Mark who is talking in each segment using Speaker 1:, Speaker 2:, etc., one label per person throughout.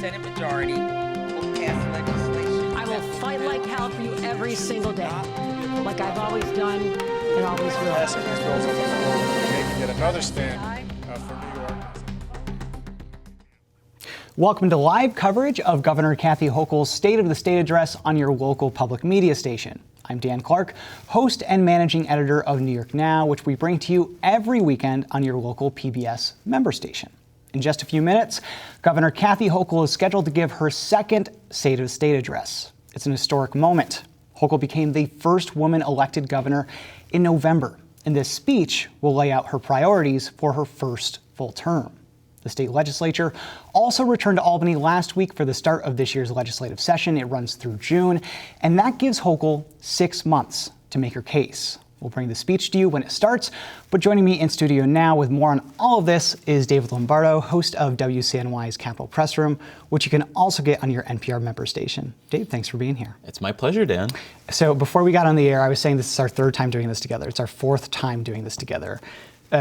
Speaker 1: Senate majority will pass legislation.
Speaker 2: I will fight like hell for you every single day, like I've always done and always will.
Speaker 3: Passing these bills on the floor, making yet another stand for New York.
Speaker 4: Welcome to live coverage of Governor Kathy Hochul's State of the State address on your local public media station. I'm Dan Clark, host and managing editor of New York Now, which we bring to you every weekend on your local PBS member station. In just a few minutes, Governor Kathy Hochul is scheduled to give her second State of the State address. It's an historic moment. Hochul became the first woman elected governor in November, and this speech will lay out her priorities for her first full term. The state legislature also returned to Albany last week for the start of this year's legislative session. It runs through June, and that gives Hochul 6 months to make her case. We'll bring the speech to you when it starts, but joining me in studio now with more on all of this is David Lombardo, host of WCNY's Capitol Press Room, which you can also get on your NPR member station. Dave, thanks for being here.
Speaker 5: It's my pleasure, Dan.
Speaker 4: So before we got on the air, I was saying this is our third time doing this together. It's our fourth time doing this together.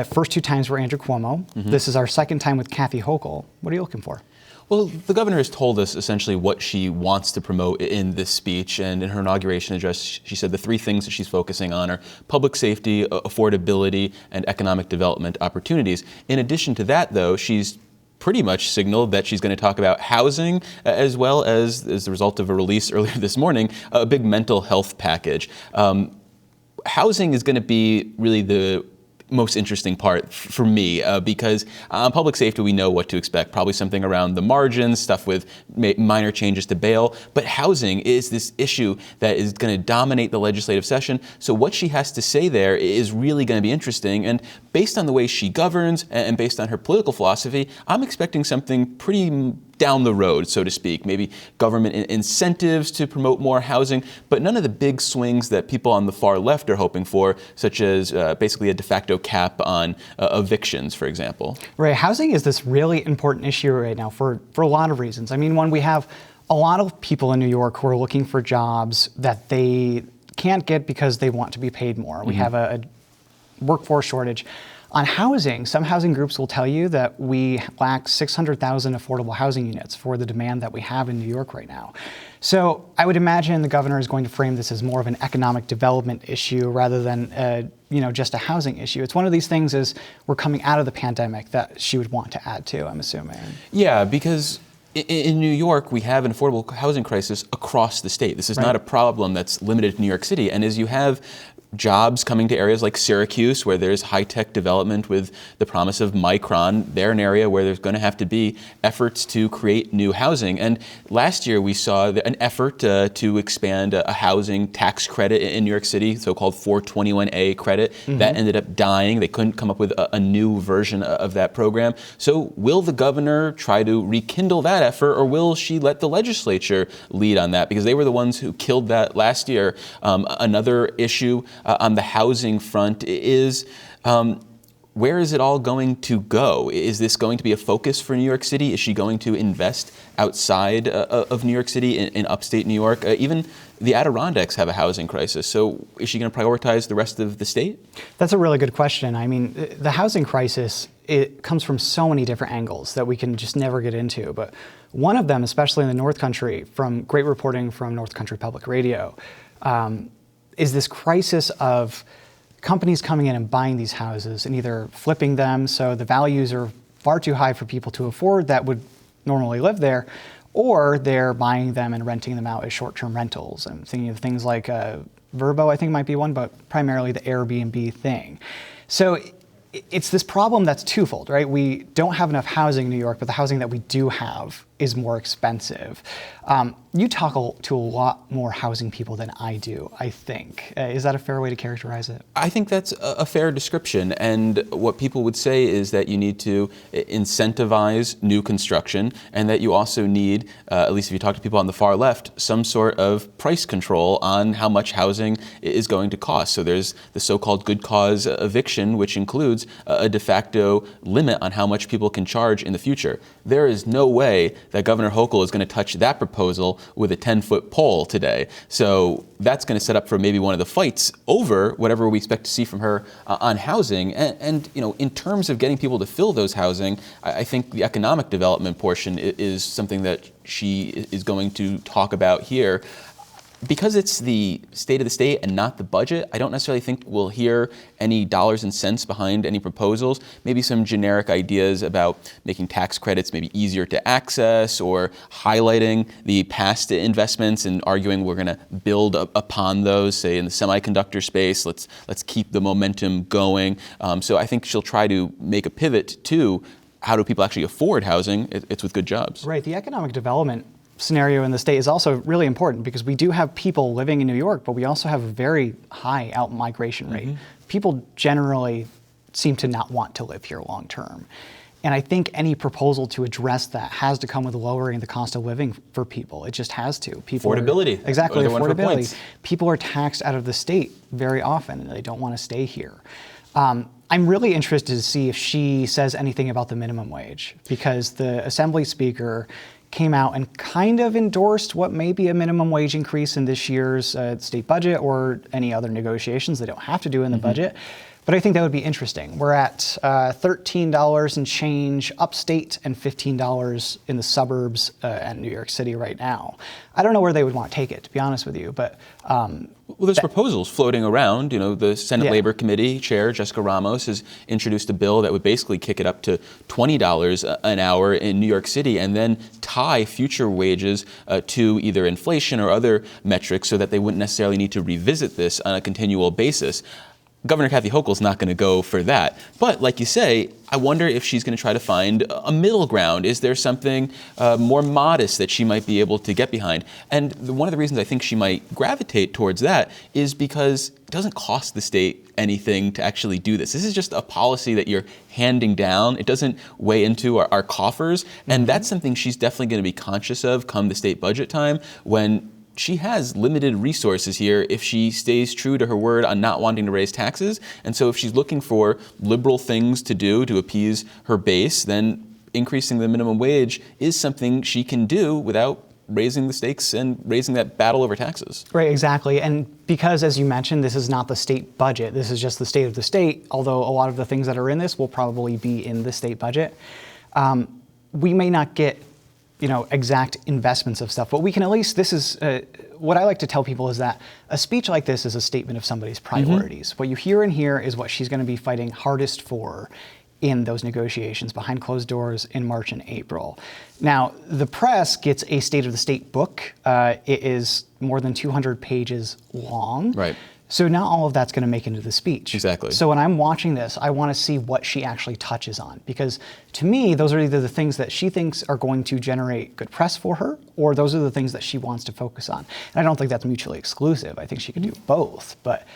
Speaker 4: First two times were Andrew Cuomo. This is our second time with Kathy Hochul. What are you looking for?
Speaker 5: Well, the governor has told us essentially what she wants to promote in this speech, and in her inauguration address, she said the three things that she's focusing on are public safety, affordability, and economic development opportunities. In addition to that, though, she's pretty much signaled that she's going to talk about housing, as well as the result of a release earlier this morning, a big mental health package. Housing is going to be really the most interesting part for me because on public safety we know what to expect, probably something around the margins, stuff with minor changes to bail, but housing is this issue that is going to dominate the legislative session, so what she has to say there is really going to be interesting, and based on the way she governs and based on her political philosophy, I'm expecting something pretty down the road, so to speak, maybe government incentives to promote more housing, but none of the big swings that people on the far left are hoping for, such as basically a de facto cap on evictions, for example.
Speaker 4: Right, housing is this really important issue right now for a lot of reasons. I mean, one, we have a lot of people in New York who are looking for jobs that they can't get because they want to be paid more. We have a workforce shortage. On housing, some housing groups will tell you that we lack 600,000 affordable housing units for the demand that we have in New York right now. So I would imagine the governor is going to frame this as more of an economic development issue rather than just a housing issue. It's one of these things as we're coming out of the pandemic that she would want to add to, I'm assuming.
Speaker 5: Yeah, because in New York, we have an affordable housing crisis across the state. This is not a problem that's limited to New York City. And as you have jobs coming to areas like Syracuse, where there's high-tech development with the promise of Micron, they're an area where there's going to have to be efforts to create new housing. And last year we saw an effort to expand a housing tax credit in New York City, so-called 421A credit. That ended up dying. They couldn't come up with a new version of that program. So will the governor try to rekindle that effort, or will she let the legislature lead on that? Because they were the ones who killed that last year. Another issue on the housing front is where is it all going to go? Is this going to be a focus for New York City? Is she going to invest outside of New York City, in upstate New York? Even the Adirondacks have a housing crisis. So is she going to prioritize the rest of the state?
Speaker 4: That's a really good question. I mean, the housing crisis, it comes from so many different angles that we can just never get into. But one of them, especially in the North Country, from great reporting from North Country Public Radio, is this crisis of companies coming in and buying these houses and either flipping them so the values are far too high for people to afford that would normally live there, or they're buying them and renting them out as short-term rentals. I'm thinking of things like Vrbo, I think might be one, but primarily the Airbnb thing. So it's this problem that's twofold, right? We don't have enough housing in New York, but the housing that we do have is more expensive. You talk to a lot more housing people than I do, I think. Is that a fair way to characterize it?
Speaker 5: I think that's a fair description. And what people would say is that you need to incentivize new construction, and that you also need, at least if you talk to people on the far left, some sort of price control on how much housing is going to cost. So there's the so-called good cause eviction, which includes includes a de facto limit on how much people can charge in the future. There is no way that Governor Hochul is going to touch that proposal with a 10-foot pole today. So that's going to set up for maybe one of the fights over whatever we expect to see from her on housing. And in terms of getting people to fill those housing, I think the economic development portion is something that she is going to talk about here. Because it's the state of the state and not the budget, I don't necessarily think we'll hear any dollars and cents behind any proposals. Maybe some generic ideas about making tax credits maybe easier to access, or highlighting the past investments and arguing we're going to build upon those, say in the semiconductor space. Let's keep the momentum going. So I think she'll try to make a pivot to how do people actually afford housing? It's with good jobs.
Speaker 4: Right. The economic development scenario in the state is also really important because we do have people living in New York, but we also have a very high out-migration rate. People generally seem to not want to live here long term. And I think any proposal to address that has to come with lowering the cost of living for people. It just has to.
Speaker 5: Affordability.
Speaker 4: Exactly, affordability. People are taxed out of the state very often, and they don't want to stay here. I'm really interested to see if she says anything about the minimum wage, because the Assembly Speaker came out and kind of endorsed what may be a minimum wage increase in this year's state budget or any other negotiations. They don't have to do in the budget. But I think that would be interesting. We're at $13 and change upstate and $15 in the suburbs and New York City right now. I don't know where they would want to take it, to be honest with you, but
Speaker 5: well, there's proposals floating around. The Senate Labor Committee Chair, Jessica Ramos, has introduced a bill that would basically kick it up to $20 an hour in New York City and then tie future wages to either inflation or other metrics so that they wouldn't necessarily need to revisit this on a continual basis. Governor Kathy Hochul's not going to go for that. But like you say, I wonder if she's going to try to find a middle ground. Is there something more modest that she might be able to get behind? And one of the reasons I think she might gravitate towards that is because it doesn't cost the state anything to actually do this. This is just a policy that you're handing down. It doesn't weigh into our coffers. And that's something she's definitely going to be conscious of come the state budget time, when she has limited resources here if she stays true to her word on not wanting to raise taxes. And so if she's looking for liberal things to do to appease her base, then increasing the minimum wage is something she can do without raising the stakes and raising that battle over taxes.
Speaker 4: Right, exactly. And because, as you mentioned, this is not the state budget, this is just the state of the state, although a lot of the things that are in this will probably be in the state budget, we may not get exact investments of stuff, but we can at least, this is, what I like to tell people is that a speech like this is a statement of somebody's priorities. What you hear in here is what she's going to be fighting hardest for in those negotiations behind closed doors in March and April. Now, the press gets a State of the State book. It is more than 200 pages long.
Speaker 5: Right.
Speaker 4: So not all of that's going to make it into the speech.
Speaker 5: Exactly.
Speaker 4: So when I'm watching this, I want to see what she actually touches on, because to me, those are either the things that she thinks are going to generate good press for her, or those are the things that she wants to focus on. And I don't think that's mutually exclusive. I think she can do both. But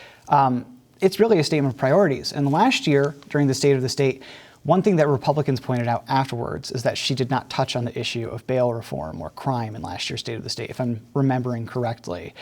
Speaker 4: it's really a statement of priorities. And last year, during the State of the State, one thing that Republicans pointed out afterwards is that she did not touch on the issue of bail reform or crime in last year's State of the State, if I'm remembering correctly.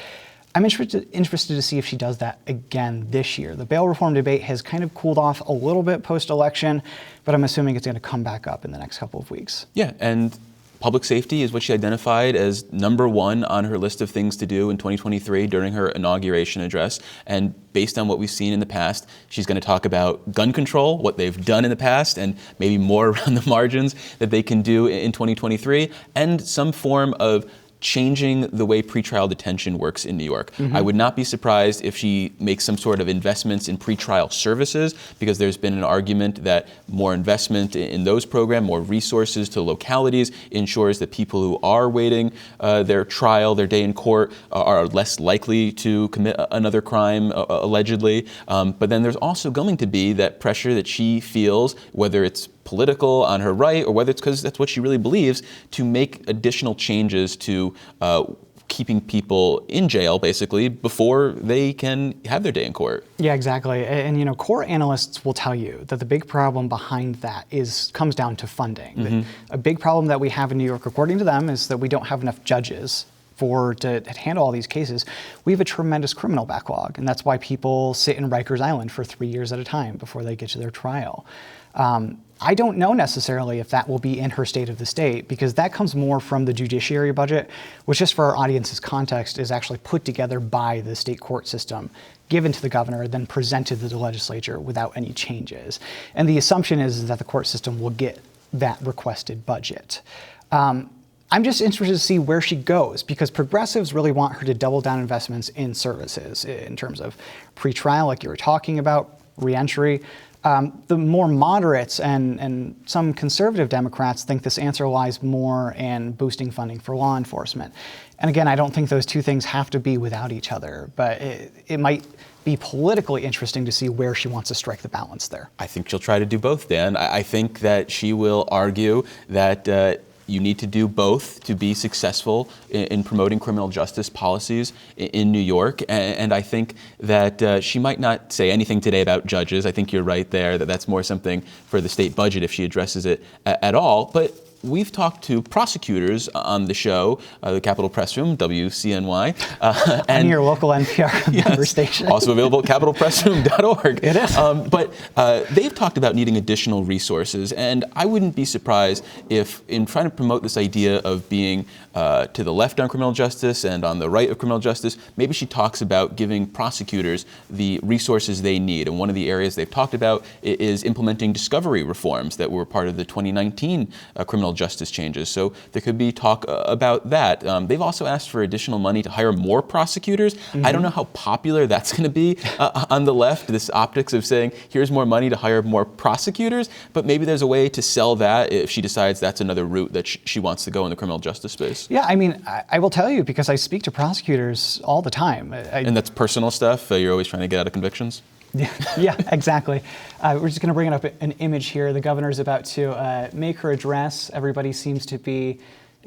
Speaker 4: I'm interested to see if she does that again this year. The bail reform debate has kind of cooled off a little bit post-election, but I'm assuming it's going to come back up in the next couple of weeks.
Speaker 5: Yeah, and public safety is what she identified as number one on her list of things to do in 2023 during her inauguration address. And based on what we've seen in the past, she's going to talk about gun control, what they've done in the past, and maybe more around the margins that they can do in 2023, and some form of changing the way pretrial detention works in New York. I would not be surprised if she makes some sort of investments in pretrial services, because there's been an argument that more investment in those programs, more resources to localities, ensures that people who are waiting their trial, their day in court, are less likely to commit another crime, allegedly. But then there's also going to be that pressure that she feels, whether it's political on her right, or whether it's because that's what she really believes, to make additional changes to keeping people in jail, basically, before they can have their day in court.
Speaker 4: Yeah, exactly. And core analysts will tell you that the big problem behind that comes down to funding. A big problem that we have in New York, according to them, is that we don't have enough judges to handle all these cases. We have a tremendous criminal backlog, and that's why people sit in Rikers Island for 3 years at a time before they get to their trial. I don't know necessarily if that will be in her state of the state, because that comes more from the judiciary budget, which, just for our audience's context, is actually put together by the state court system, given to the governor, then presented to the legislature without any changes. And the assumption is that the court system will get that requested budget. I'm just interested to see where she goes, because progressives really want her to double down investments in services in terms of pretrial, like you were talking about, reentry. The more moderates and some conservative Democrats think this answer lies more in boosting funding for law enforcement. And again, I don't think those two things have to be without each other, but it might be politically interesting to see where she wants to strike the balance there.
Speaker 5: I think she'll try to do both, Dan. I think that she will argue that you need to do both to be successful in promoting criminal justice policies in New York. And I think that she might not say anything today about judges. I think you're right there, that that's more something for the state budget if she addresses it at all. But we've talked to prosecutors on the show, the Capitol Press Room, WCNY.
Speaker 4: And your local NPR member station.
Speaker 5: Also available at capitolpressroom.org.
Speaker 4: It is.
Speaker 5: But they've talked about needing additional resources. And I wouldn't be surprised if, in trying to promote this idea of being to the left on criminal justice and on the right of criminal justice, maybe she talks about giving prosecutors the resources they need. And one of the areas they've talked about is implementing discovery reforms that were part of the 2019 criminal justice changes. So there could be talk about that. They've also asked for additional money to hire more prosecutors. Mm-hmm. I don't know how popular that's going to be on the left, this optics of saying, here's more money to hire more prosecutors, but maybe there's a way to sell that if she decides that's another route that she wants to go in the criminal justice space.
Speaker 4: Yeah, I mean, I will tell you, because I speak to prosecutors all the time.
Speaker 5: And that's personal stuff? You're always trying to get out of convictions?
Speaker 4: Yeah, exactly. We're just going to bring up an image here. The governor's about to make her address. Everybody seems to be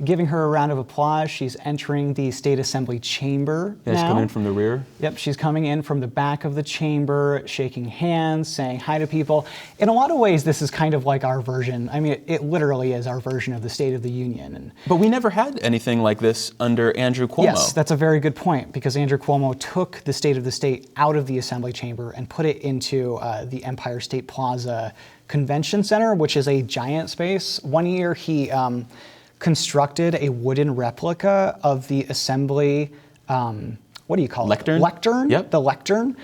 Speaker 4: giving her a round of applause. She's entering the State Assembly chamber now.
Speaker 5: She's coming in from the rear?
Speaker 4: Yep, she's coming in from the back of the chamber, shaking hands, saying hi to people. In a lot of ways, this is kind of like our version. I mean, it literally is our version of the State of the Union.
Speaker 5: But we never had anything like this under Andrew Cuomo.
Speaker 4: Yes, that's a very good point, because Andrew Cuomo took the State of the State out of the Assembly chamber and put it into the Empire State Plaza Convention Center, which is a giant space. One year he constructed a wooden replica of the Assembly, what do you call
Speaker 5: lectern?
Speaker 4: it? Lectern?
Speaker 5: Yep.
Speaker 4: The lectern,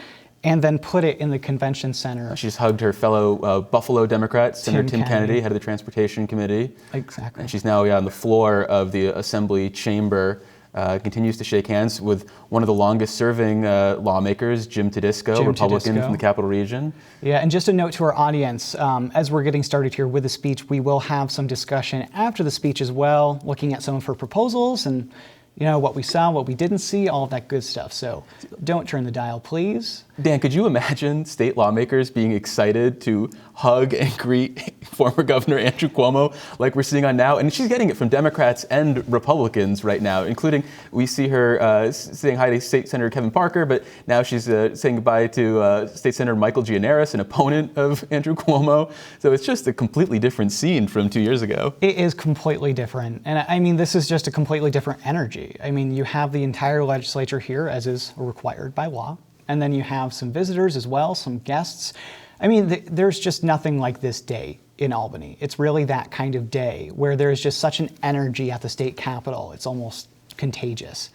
Speaker 4: and then put it in the convention center.
Speaker 5: She just hugged her fellow Buffalo Democrat, Senator Tim Kennedy, head of the Transportation Committee.
Speaker 4: Exactly.
Speaker 5: And she's now on the floor of the Assembly chamber, continues to shake hands with one of the longest serving lawmakers, Jim Tedisco, Republican from the Capital Region. Yeah,
Speaker 4: and just a note to our audience, as we're getting started here with the speech, we will have some discussion after the speech as well, looking at some of her proposals and, you know, what we saw, what we didn't see, all of that good stuff. So don't turn the dial, please.
Speaker 5: Dan, could you imagine state lawmakers being excited to hug and greet former Governor Andrew Cuomo like we're seeing on now? And she's getting it from Democrats and Republicans right now, including we see her saying hi to State Senator Kevin Parker, but now she's saying goodbye to State Senator Michael Gianaris, an opponent of Andrew Cuomo. So it's just a completely different scene from 2 years ago.
Speaker 4: It is completely different. And I mean, this is just a completely different energy. I mean, you have the entire legislature here, as is required by law. And then you have some visitors as well, some guests. I mean, there's just nothing like this day in Albany. It's really that kind of day where there's just such an energy at the state capitol. It's almost contagious.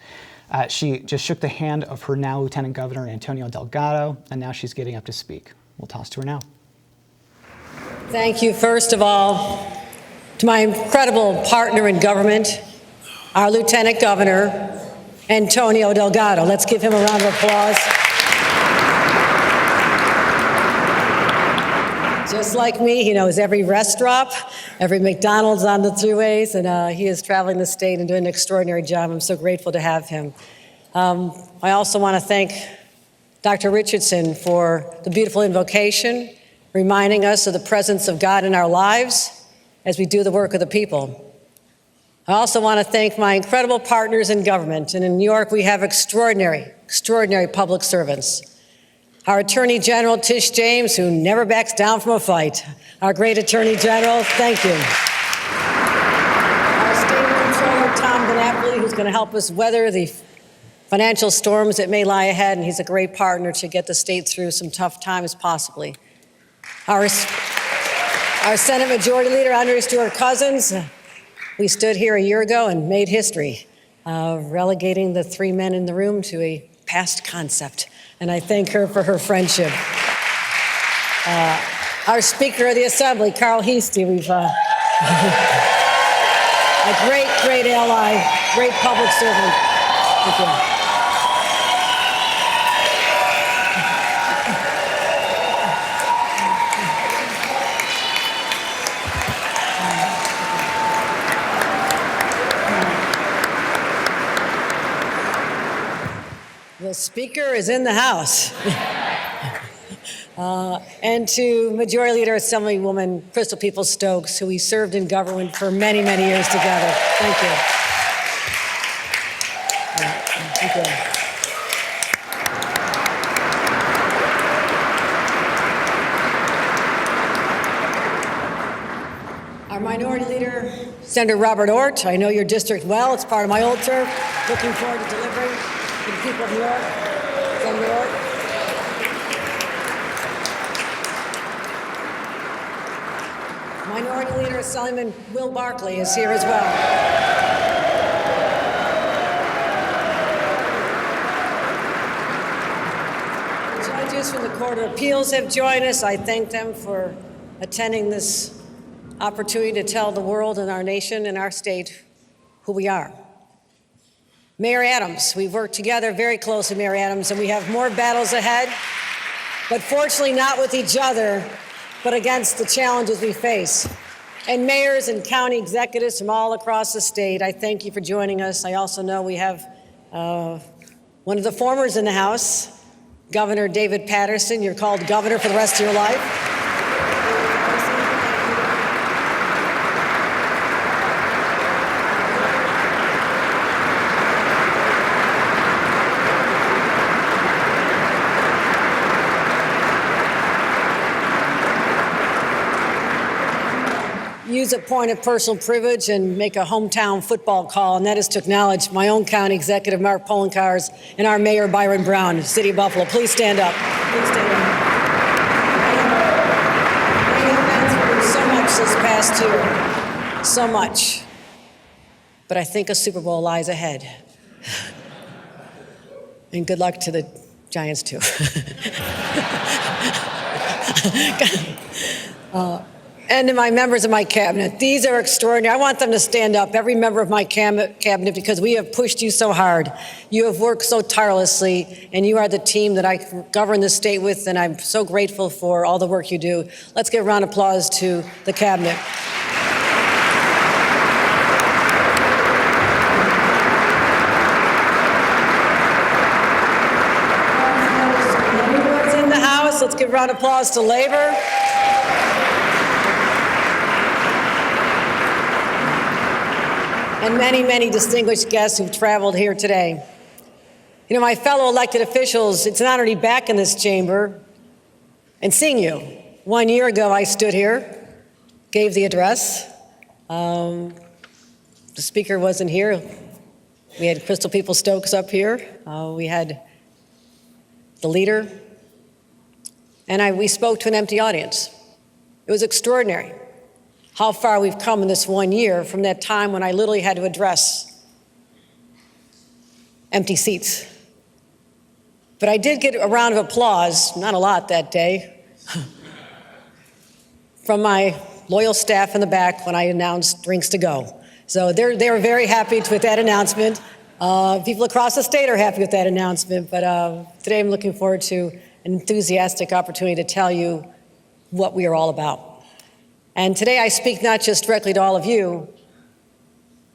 Speaker 4: She just shook the hand of her now Lieutenant Governor Antonio Delgado, and now she's getting up to speak. We'll toss to her now.
Speaker 6: Thank you, first of all, to my incredible partner in government, our Lieutenant Governor, Antonio Delgado. Let's give him a round of applause. Just like me, he knows every rest stop, every McDonald's on the throughways, and he is traveling the state and doing an extraordinary job. I'm so grateful to have him. I also want to thank Dr. Richardson for the beautiful invocation, reminding us of the presence of God in our lives as we do the work of the people. I also want to thank my incredible partners in government, and in New York we have extraordinary public servants. Our Attorney General, Tish James, who never backs down from a fight. Our great Attorney General, thank you. Our State Comptroller, Tom Tom DiNapoli, who's going to help us weather the financial storms that may lie ahead, and he's a great partner to get the state through some tough times possibly. Our Senate Majority Leader, Andre Stewart Cousins, we stood here a year ago and made history, relegating the three men in the room to a past concept, and I thank her for her friendship. Our Speaker of the Assembly, Carl Heastie, we've a great ally, great public servant. Thank you. The Speaker is in the House. And to Majority Leader Assemblywoman Crystal Peoples-Stokes, who we served in government for many, many years together. Thank you. Thank you. Our Minority Leader, Senator Robert Ortt. I know your district well. It's part of my old turf. Looking forward to delivering to the people of New York. Senator Ortt. Minority Leader Assemblyman Will Barkley is here as well. Judges from the Court of Appeals have joined us. I thank them for attending this opportunity to tell the world and our nation and our state who we are. Mayor Adams, we've worked together very closely, Mayor Adams, and we have more battles ahead, but fortunately not with each other, but against the challenges we face. And mayors and county executives from all across the state, I thank you for joining us. I also know we have one of the formers in the House, Governor David Paterson. You're called governor for the rest of your life. Use a point of personal privilege and make a hometown football call, and that is to acknowledge my own county executive, Mark Poloncarz, and our mayor, Byron Brown, City of Buffalo. Please stand up. Please stand up. We have been through so much this past year, so much. But I think a Super Bowl lies ahead. And good luck to the Giants, too. And to my members of my cabinet, these are extraordinary. I want them to stand up, every member of my cabinet, because we have pushed you so hard. You have worked so tirelessly, and you are the team that I govern the state with, and I'm so grateful for all the work you do. Let's give a round of applause to the cabinet. Everyone's in the House. Let's give a round of applause to Labor. And many, many distinguished guests who've traveled here today. You know, my fellow elected officials, it's an honor to be back in this chamber and seeing you. 1 year ago, I stood here, gave the address. The speaker wasn't here. We had Crystal Peoples-Stokes up here. We had the leader. And we spoke to an empty audience. It was extraordinary how far we've come in this 1 year from that time when I literally had to address empty seats. But I did get a round of applause, not a lot that day, from my loyal staff in the back when I announced drinks to go. So they were very happy with that announcement. People across the state are happy with that announcement, but today I'm looking forward to an enthusiastic opportunity to tell you what we are all about. And today I speak not just directly to all of you,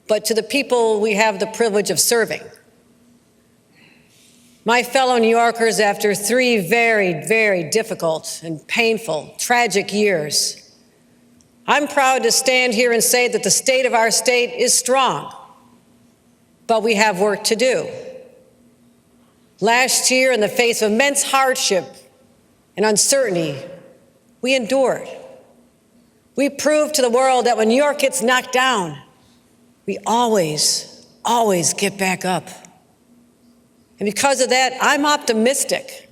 Speaker 6: but to the people we have the privilege of serving. My fellow New Yorkers, after 3 very, very difficult and painful, tragic years, I'm proud to stand here and say that the state of our state is strong, but we have work to do. Last year, in the face of immense hardship and uncertainty, we endured. We proved to the world that when New York gets knocked down, we always always get back up. And because of that, I'm optimistic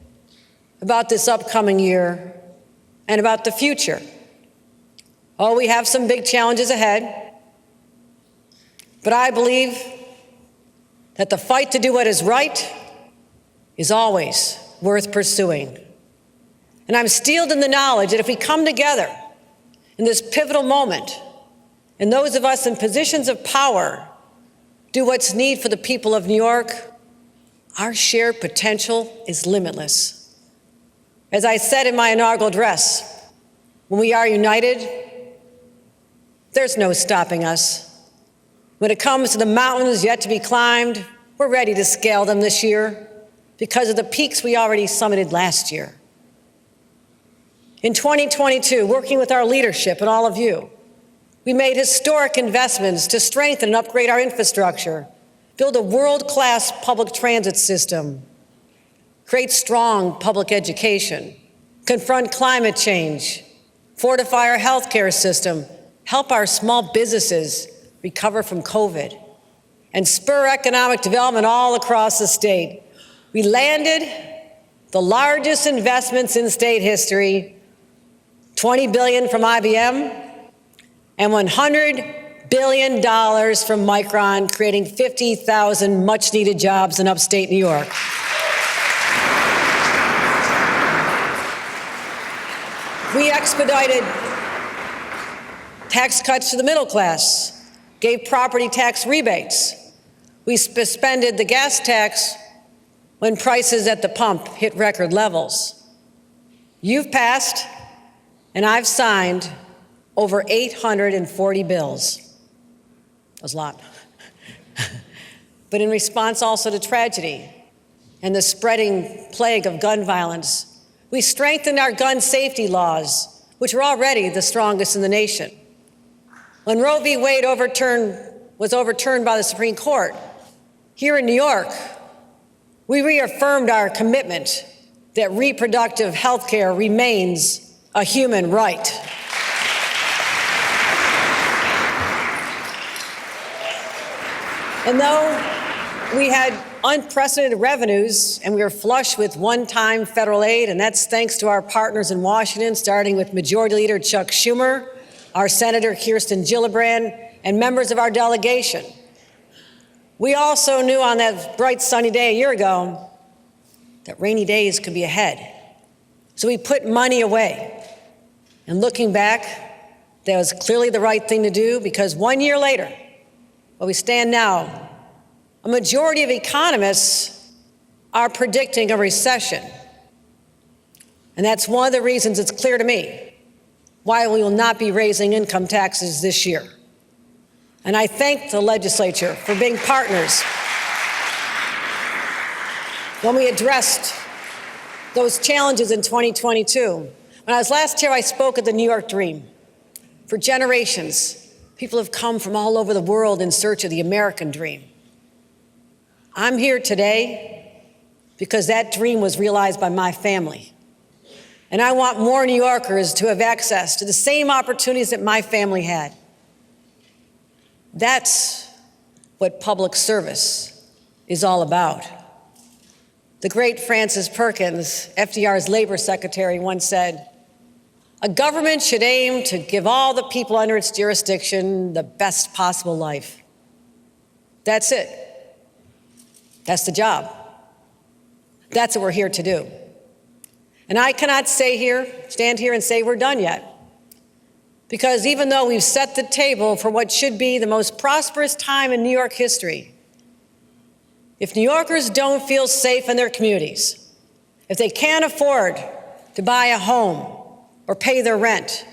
Speaker 6: about this upcoming year and about the future. Oh, we have some big challenges ahead, but I believe that the fight to do what is right is always worth pursuing. And I'm steeled in the knowledge that if we come together in this pivotal moment, and those of us in positions of power do what's needed for the people of New York, our shared potential is limitless. As I said in my inaugural address, when we are united, there's no stopping us. When it comes to the mountains yet to be climbed, we're ready to scale them this year because of the peaks we already summited last year. In 2022, working with our leadership and all of you, we made historic investments to strengthen and upgrade our infrastructure, build a world-class public transit system, create strong public education, confront climate change, fortify our healthcare system, help our small businesses recover from COVID, and spur economic development all across the state. We landed the largest investments in state history, $20 billion from IBM and $100 billion from Micron, creating 50,000 much-needed jobs in upstate New York. We expedited tax cuts to the middle class, gave property tax rebates. We suspended the gas tax when prices at the pump hit record levels. You've passed, and I've signed over 840 bills. That's a lot. But in response also to tragedy and the spreading plague of gun violence, we strengthened our gun safety laws, which are already the strongest in the nation. When Roe v. Wade was overturned by the Supreme Court, here in New York, we reaffirmed our commitment that reproductive health care remains a human right. And though we had unprecedented revenues and we were flush with one-time federal aid, and that's thanks to our partners in Washington, starting with Majority Leader Chuck Schumer, our Senator Kirsten Gillibrand, and members of our delegation. We also knew on that bright sunny day a year ago that rainy days could be ahead. So we put money away. And looking back, that was clearly the right thing to do, because 1 year later, where we stand now, a majority of economists are predicting a recession. And that's one of the reasons it's clear to me why we will not be raising income taxes this year. And I thank the legislature for being partners when we addressed those challenges in 2022. When I was last here, I spoke at the New York Dream. For generations, people have come from all over the world in search of the American dream. I'm here today because that dream was realized by my family. And I want more New Yorkers to have access to the same opportunities that my family had. That's what public service is all about. The great Francis Perkins, FDR's labor secretary, once said, "A government should aim to give all the people under its jurisdiction the best possible life." That's it. That's the job. That's what we're here to do. And I cannot stand here and say we're done yet. Because even though we've set the table for what should be the most prosperous time in New York history, if New Yorkers don't feel safe in their communities, if they can't afford to buy a home or pay their rent,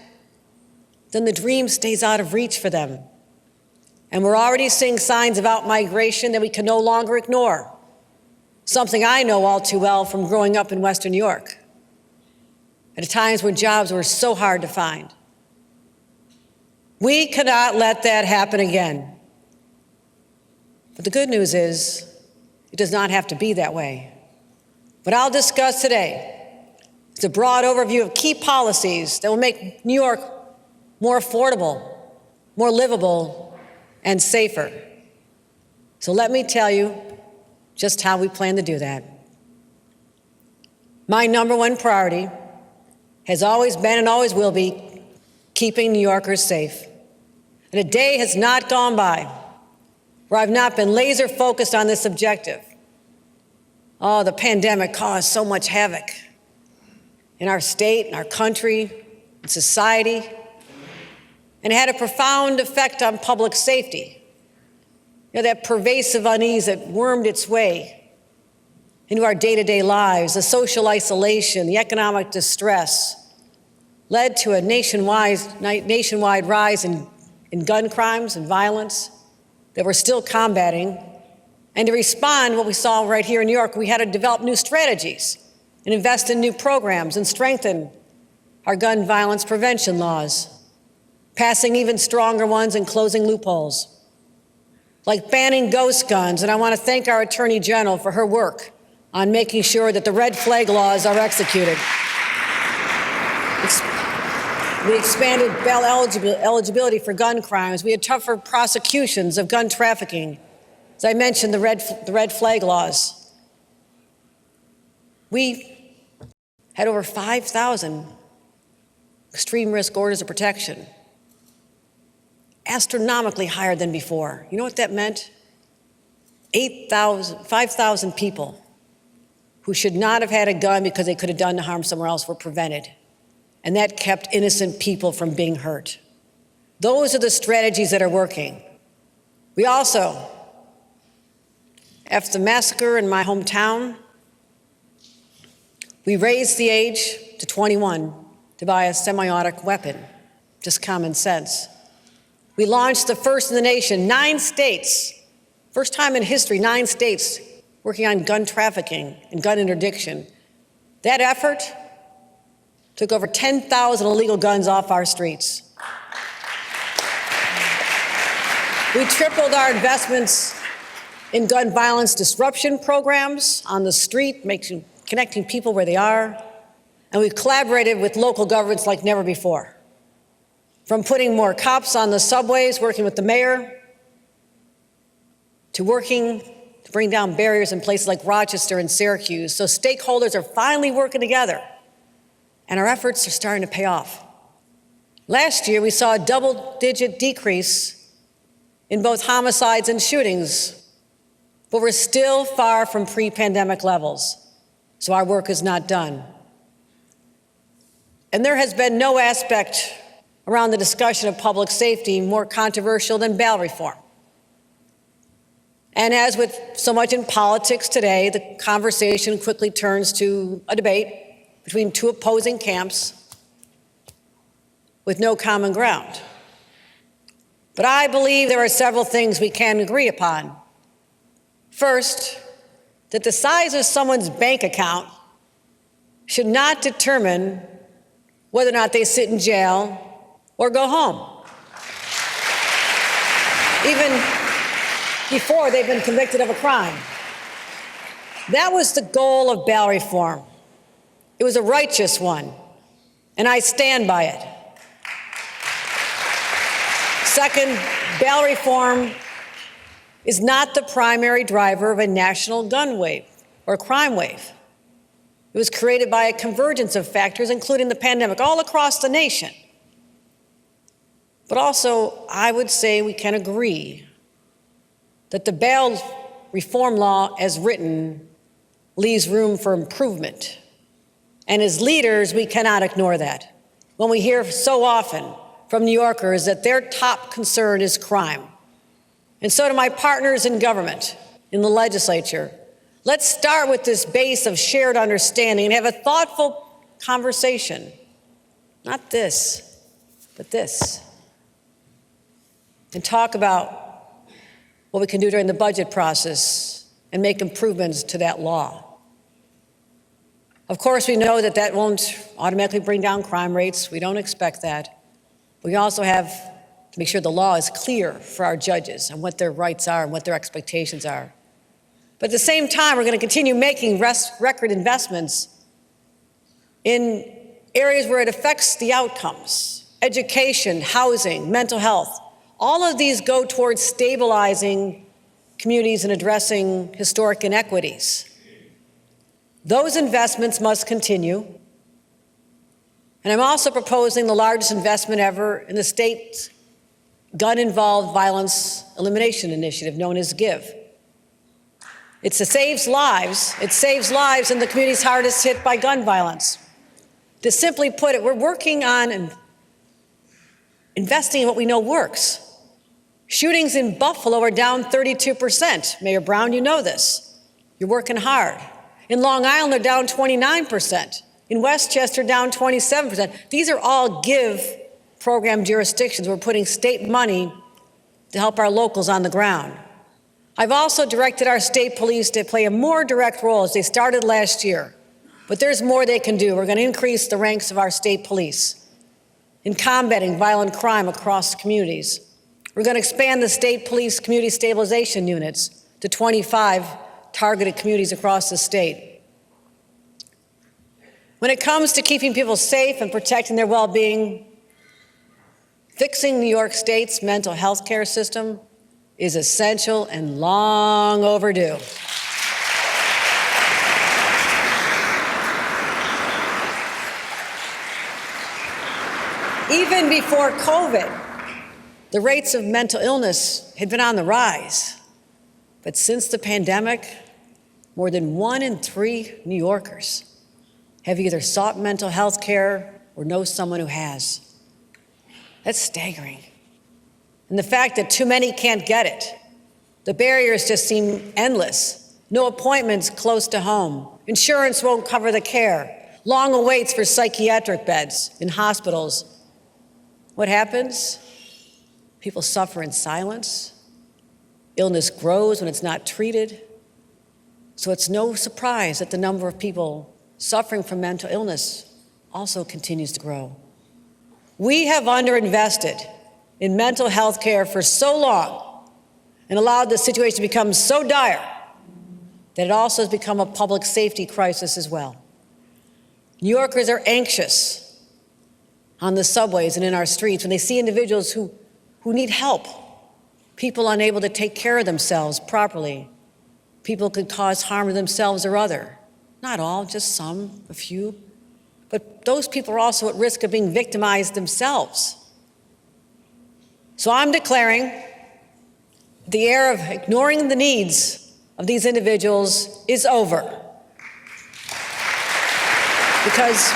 Speaker 6: then the dream stays out of reach for them. And we're already seeing signs of outmigration that we can no longer ignore, something I know all too well from growing up in Western New York, at times when jobs were so hard to find. We cannot let that happen again. But the good news is, it does not have to be that way. What I'll discuss today is a broad overview of key policies that will make New York more affordable, more livable, and safer. So let me tell you just how we plan to do that. My number one priority has always been and always will be keeping New Yorkers safe. And a day has not gone by where I've not been laser focused on this objective. Oh, the pandemic caused so much havoc in our state, in our country, in society, and had a profound effect on public safety. You know, that pervasive unease that wormed its way into our day-to-day lives, the social isolation, the economic distress, led to a nationwide rise in gun crimes and violence that we're still combating. And to respond to what we saw right here in New York, we had to develop new strategies and invest in new programs and strengthen our gun violence prevention laws, passing even stronger ones and closing loopholes, like banning ghost guns. And I want to thank our Attorney General for her work on making sure that the red flag laws are executed. We expanded bail eligibility for gun crimes. We had tougher prosecutions of gun trafficking. As I mentioned, the red flag laws. We had over 5,000 extreme risk orders of protection, astronomically higher than before. You know what that meant? 5,000 people who should not have had a gun because they could have done harm somewhere else were prevented. And that kept innocent people from being hurt. Those are the strategies that are working. We also, after the massacre in my hometown, we raised the age to 21 to buy a semi-automatic weapon, just common sense. We launched the first in the nation, 9 states, first time in history, 9 states working on gun trafficking and gun interdiction. That effort took over 10,000 illegal guns off our streets. We tripled our investments in gun violence disruption programs on the street, connecting people where they are. And we've collaborated with local governments like never before. From putting more cops on the subways, working with the mayor, to working to bring down barriers in places like Rochester and Syracuse. So stakeholders are finally working together, and our efforts are starting to pay off. Last year, we saw a double-digit decrease in both homicides and shootings, but we're still far from pre-pandemic levels, so our work is not done. And there has been no aspect around the discussion of public safety more controversial than bail reform. And as with so much in politics today, the conversation quickly turns to a debate between 2 opposing camps with no common ground. But I believe there are several things we can agree upon. First, that the size of someone's bank account should not determine whether or not they sit in jail or go home, even before they've been convicted of a crime. That was the goal of bail reform. It was a righteous one, and I stand by it. Second, bail reform is not the primary driver of a national gun wave or crime wave. It was created by a convergence of factors, including the pandemic, all across the nation. But also, I would say we can agree that the bail reform law as written leaves room for improvement. And as leaders, we cannot ignore that. When we hear so often from New Yorkers that their top concern is crime. And so to my partners in government, in the legislature, let's start with this base of shared understanding and have a thoughtful conversation. Not this, but this. And talk about what we can do during the budget process and make improvements to that law. Of course, we know that that won't automatically bring down crime rates. We don't expect that. We also have to make sure the law is clear for our judges and what their rights are and what their expectations are. But at the same time, we're going to continue making record investments in areas where it affects the outcomes: education, housing, mental health. All of these go towards stabilizing communities and addressing historic inequities. Those investments must continue. And I'm also proposing the largest investment ever in the state's gun-involved violence elimination initiative, known as GIVE. It saves lives. It saves lives in the communities hardest hit by gun violence. To simply put it, we're working on investing in what we know works. Shootings in Buffalo are down 32%. Mayor Brown, you know this. You're working hard. In Long Island, they're down 29%. In Westchester, down 27%. These are all GIVE program jurisdictions. We're putting state money to help our locals on the ground. I've also directed our state police to play a more direct role as they started last year. But there's more they can do. We're going to increase the ranks of our state police in combating violent crime across communities. We're going to expand the state police community stabilization units to 25 targeted communities across the state. When it comes to keeping people safe and protecting their well-being, fixing New York State's mental health care system is essential and long overdue. Even before COVID, the rates of mental illness had been on the rise. But since the pandemic, more than 1 in 3 New Yorkers have either sought mental health care or know someone who has. That's staggering. And the fact that too many can't get it. The barriers just seem endless. No appointments close to home. Insurance won't cover the care. Long waits for psychiatric beds in hospitals. What happens? People suffer in silence. Illness grows when it's not treated. So it's no surprise that the number of people suffering from mental illness also continues to grow. We have underinvested in mental health care for so long and allowed the situation to become so dire that it also has become a public safety crisis as well. New Yorkers are anxious on the subways and in our streets when they see individuals who need help, people unable to take care of themselves properly, people could cause harm to themselves or other. Not all, just some, a few. But those people are also at risk of being victimized themselves. So I'm declaring the era of ignoring the needs of these individuals is over. Because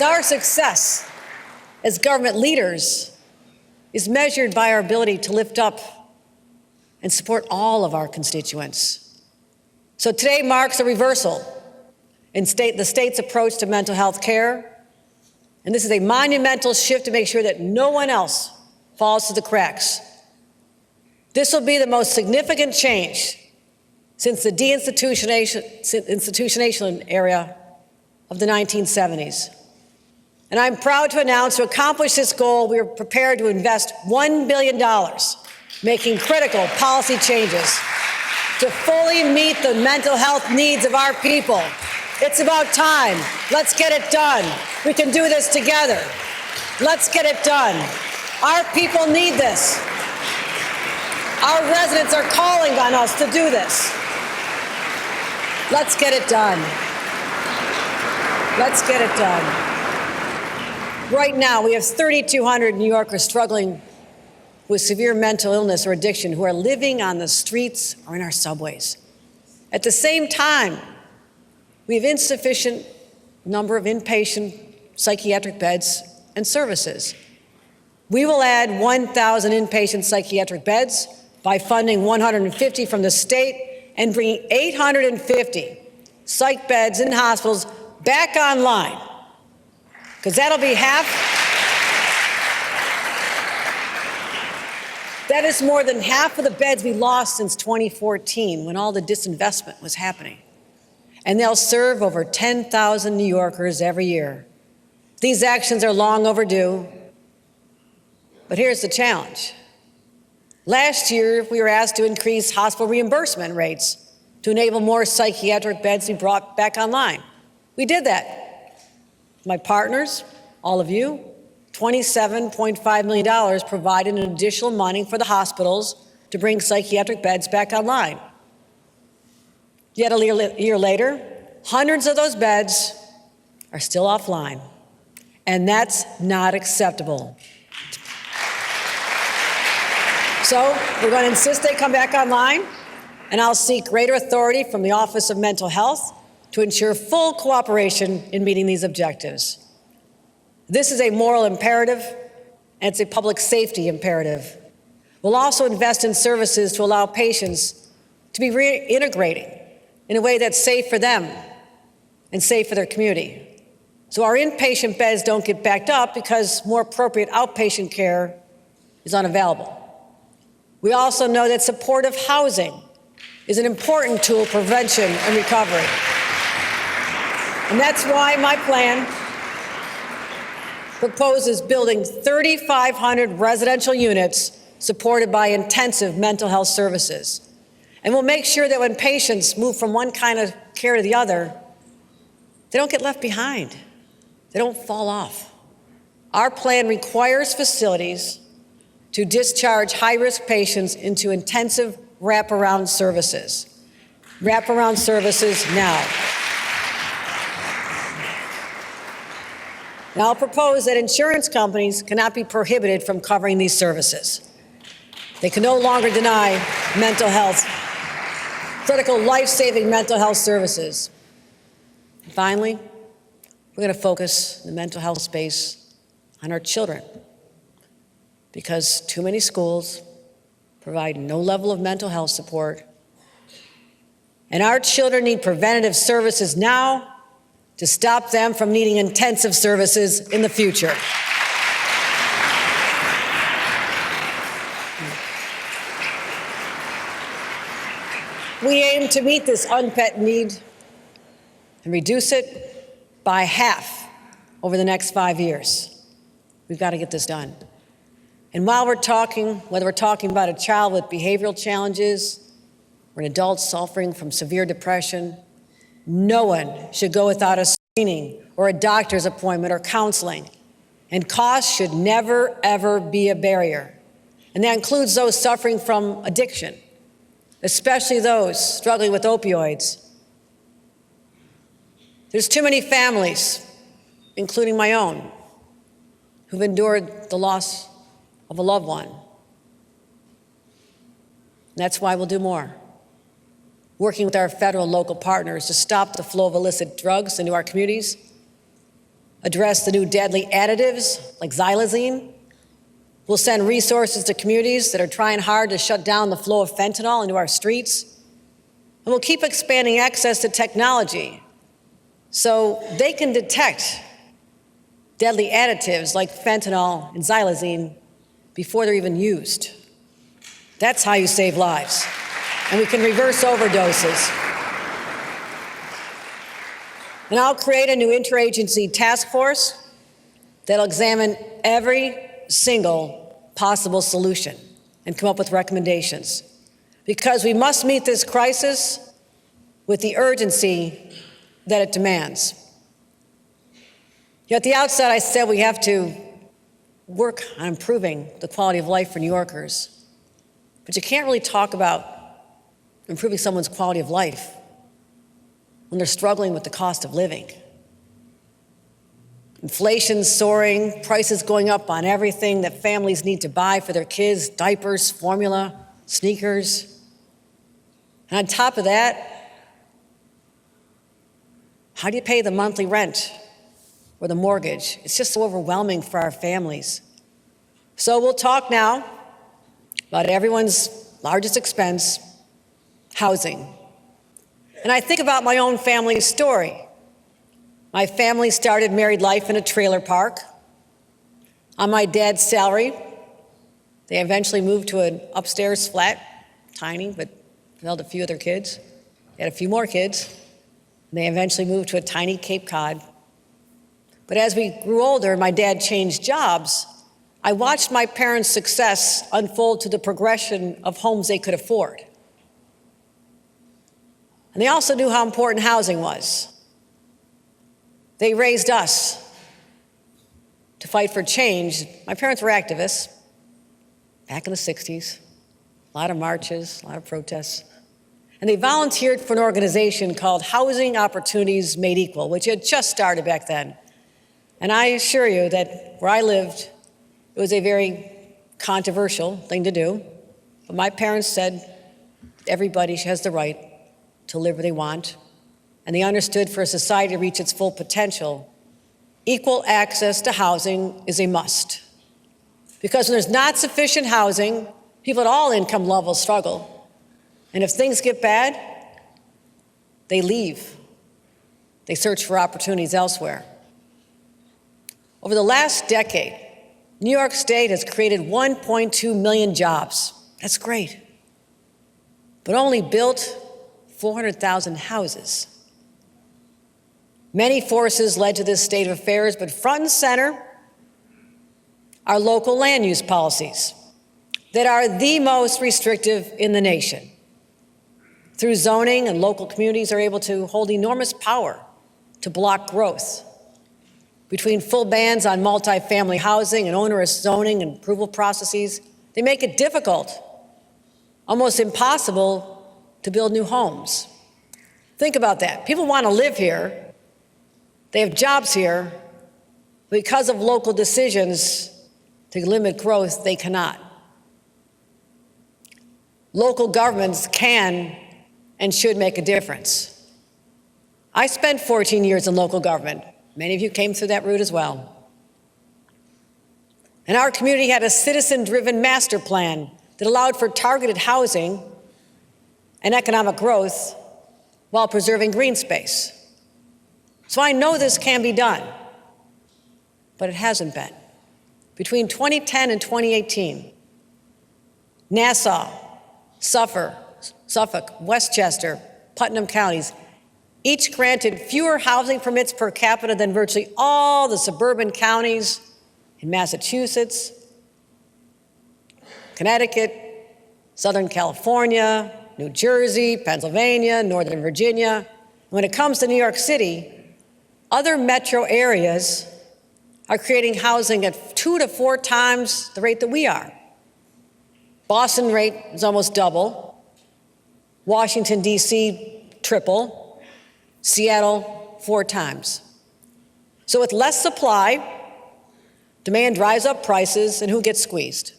Speaker 6: our success as government leaders is measured by our ability to lift up and support all of our constituents. So today marks a reversal in the state's approach to mental health care. And this is a monumental shift to make sure that no one else falls through the cracks. This will be the most significant change since the deinstitutionalization era of the 1970s. And I'm proud to announce to accomplish this goal, we are prepared to invest $1 billion, making critical policy changes to fully meet the mental health needs of our people. It's about time. Let's get it done. We can do this together. Let's get it done. Our people need this. Our residents are calling on us to do this. Let's get it done. Let's get it done. Right now, we have 3,200 New Yorkers struggling with severe mental illness or addiction who are living on the streets or in our subways. At the same time, we have insufficient number of inpatient psychiatric beds and services. We will add 1,000 inpatient psychiatric beds by funding 150 from the state and bringing 850 psych beds in hospitals back online, because that'll be half. That is more than half of the beds we lost since 2014 when all the disinvestment was happening. And they'll serve over 10,000 New Yorkers every year. These actions are long overdue, but here's the challenge. Last year, we were asked to increase hospital reimbursement rates to enable more psychiatric beds to be brought back online. We did that. My partners, all of you, $27.5 million provided in additional money for the hospitals to bring psychiatric beds back online. Yet a year later, hundreds of those beds are still offline, and that's not acceptable. So we're going to insist they come back online, and I'll seek greater authority from the Office of Mental Health to ensure full cooperation in meeting these objectives. This is a moral imperative, and it's a public safety imperative. We'll also invest in services to allow patients to be reintegrating in a way that's safe for them and safe for their community. So our inpatient beds don't get backed up because more appropriate outpatient care is unavailable. We also know that supportive housing is an important tool for prevention and recovery. And that's why my plan proposes building 3,500 residential units supported by intensive mental health services. And we'll make sure that when patients move from one kind of care to the other, they don't get left behind. They don't fall off. Our plan requires facilities to discharge high-risk patients into intensive wraparound services. Wraparound services now. Now, I'll propose that insurance companies cannot be prohibited from covering these services. They can no longer deny mental health, critical life-saving mental health services. And finally, we're going to focus in the mental health space on our children, because too many schools provide no level of mental health support, and our children need preventative services now to stop them from needing intensive services in the future. We aim to meet this unmet need and reduce it by half over the next 5 years. We've got to get this done. And while we're talking, whether we're talking about a child with behavioral challenges or an adult suffering from severe depression, no one should go without a screening or a doctor's appointment or counseling. And cost should never, ever be a barrier. And that includes those suffering from addiction, especially those struggling with opioids. There's too many families, including my own, who've endured the loss of a loved one. And that's why we'll do more. Working with our federal and local partners to stop the flow of illicit drugs into our communities, address the new deadly additives like xylazine. We'll send resources to communities that are trying hard to shut down the flow of fentanyl into our streets. And we'll keep expanding access to technology so they can detect deadly additives like fentanyl and xylazine before they're even used. That's how you save lives. And we can reverse overdoses. And I'll create a new interagency task force that'll examine every single possible solution and come up with recommendations. Because we must meet this crisis with the urgency that it demands. At the outset, I said we have to work on improving the quality of life for New Yorkers. But you can't really talk about improving someone's quality of life when they're struggling with the cost of living. Inflation's soaring, prices going up on everything that families need to buy for their kids, diapers, formula, sneakers. And on top of that, how do you pay the monthly rent or the mortgage? It's just so overwhelming for our families. So we'll talk now about everyone's largest expense, housing. And I think about my own family's story. My family started married life in a trailer park. On my dad's salary, they eventually moved to an upstairs flat, tiny, but held a few of their kids. They had a few more kids. And they eventually moved to a tiny Cape Cod. But as we grew older, my dad changed jobs. I watched my parents' success unfold to the progression of homes they could afford. And they also knew how important housing was. They raised us. to fight for change. My parents were activists back in the 60s, a lot of marches, a lot of protests. And they volunteered for an organization called Housing Opportunities Made Equal, which had just started back then. And I assure you that where I lived, it was a very controversial thing to do. But my parents said everybody has the right to live where they want. And they understood for a society to reach its full potential, equal access to housing is a must. Because when there's not sufficient housing, people at all income levels struggle. And if things get bad, they leave. They search for opportunities elsewhere. Over the last decade, New York State has created 1.2 million jobs. That's great. But only built 400,000 houses. Many forces led to this state of affairs, but front and center are local land use policies that are the most restrictive in the nation. Through zoning, and local communities are able to hold enormous power to block growth. Between full bans on multifamily housing and onerous zoning and approval processes, they make it difficult, almost impossible, to build new homes. Think about that. People want to live here. They have jobs here. Because of local decisions to limit growth, they cannot. Local governments can and should make a difference. I spent 14 years in local government. Many of you came through that route as well. And our community had a citizen-driven master plan that allowed for targeted housing and economic growth while preserving green space. So I know this can be done, but it hasn't been. Between 2010 and 2018, Nassau, Suffolk, Westchester, Putnam counties each granted fewer housing permits per capita than virtually all the suburban counties in Massachusetts, Connecticut, Southern California, New Jersey, Pennsylvania, Northern Virginia. When it comes to New York City, other metro areas are creating housing at 2 to 4 times the rate that we are. Boston rate is almost double. Washington, D.C., triple. Seattle, 4 times. So with less supply, demand drives up prices, and who gets squeezed?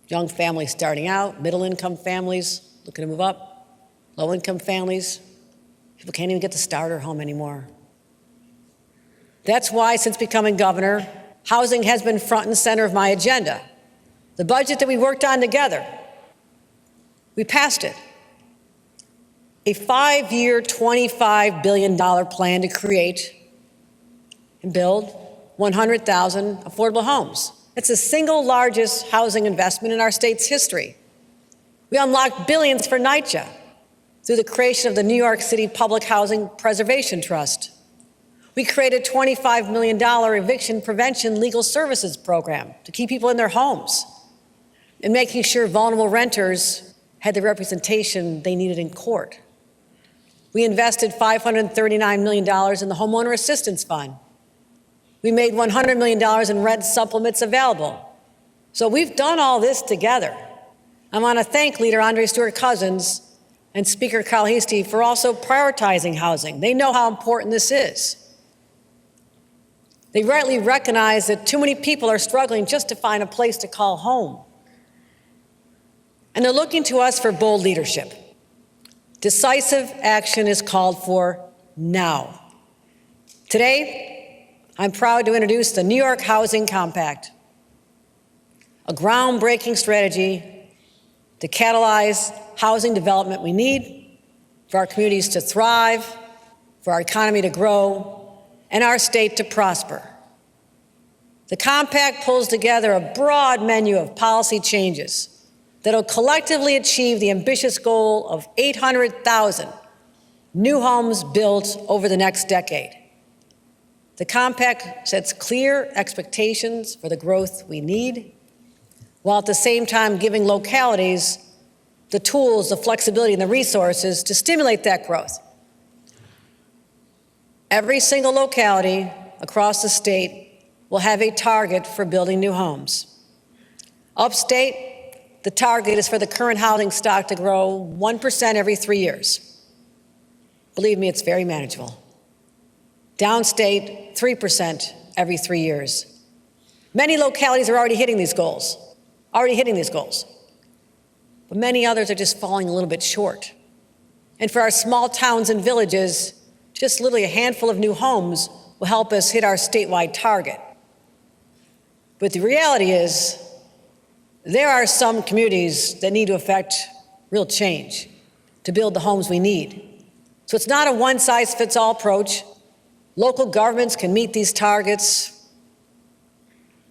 Speaker 6: Young families starting out, middle-income families looking to move up, low-income families. People can't even get the starter home anymore. That's why, since becoming governor, housing has been front and center of my agenda. The budget that we worked on together, we passed it. A 5-year, $25 billion plan to create and build 100,000 affordable homes. It's the single largest housing investment in our state's history. We unlocked billions for NYCHA through the creation of the New York City Public Housing Preservation Trust. We created a $25 million eviction prevention legal services program to keep people in their homes and making sure vulnerable renters had the representation they needed in court. We invested $539 million in the Homeowner Assistance Fund. We made $100 million in rent supplements available. So we've done all this together. I want to thank Leader Andre Stewart-Cousins and Speaker Kyle Heastie for also prioritizing housing. They know how important this is. They rightly recognize that too many people are struggling just to find a place to call home. And they're looking to us for bold leadership. Decisive action is called for now. Today, I'm proud to introduce the New York Housing Compact, a groundbreaking strategy to catalyze housing development we need for our communities to thrive, for our economy to grow, and our state to prosper. The compact pulls together a broad menu of policy changes that will collectively achieve the ambitious goal of 800,000 new homes built over the next decade. The compact sets clear expectations for the growth we need, while at the same time giving localities the tools, the flexibility, and the resources to stimulate that growth. Every single locality across the state will have a target for building new homes. Upstate, the target is for the current housing stock to grow 1% every 3 years. Believe me, it's very manageable. Downstate, 3% every 3 years. Many localities are already hitting these goals. But many others are just falling a little bit short. And for our small towns and villages, just literally a handful of new homes will help us hit our statewide target. But the reality is, there are some communities that need to affect real change to build the homes we need. So it's not a one-size-fits-all approach. Local governments can meet these targets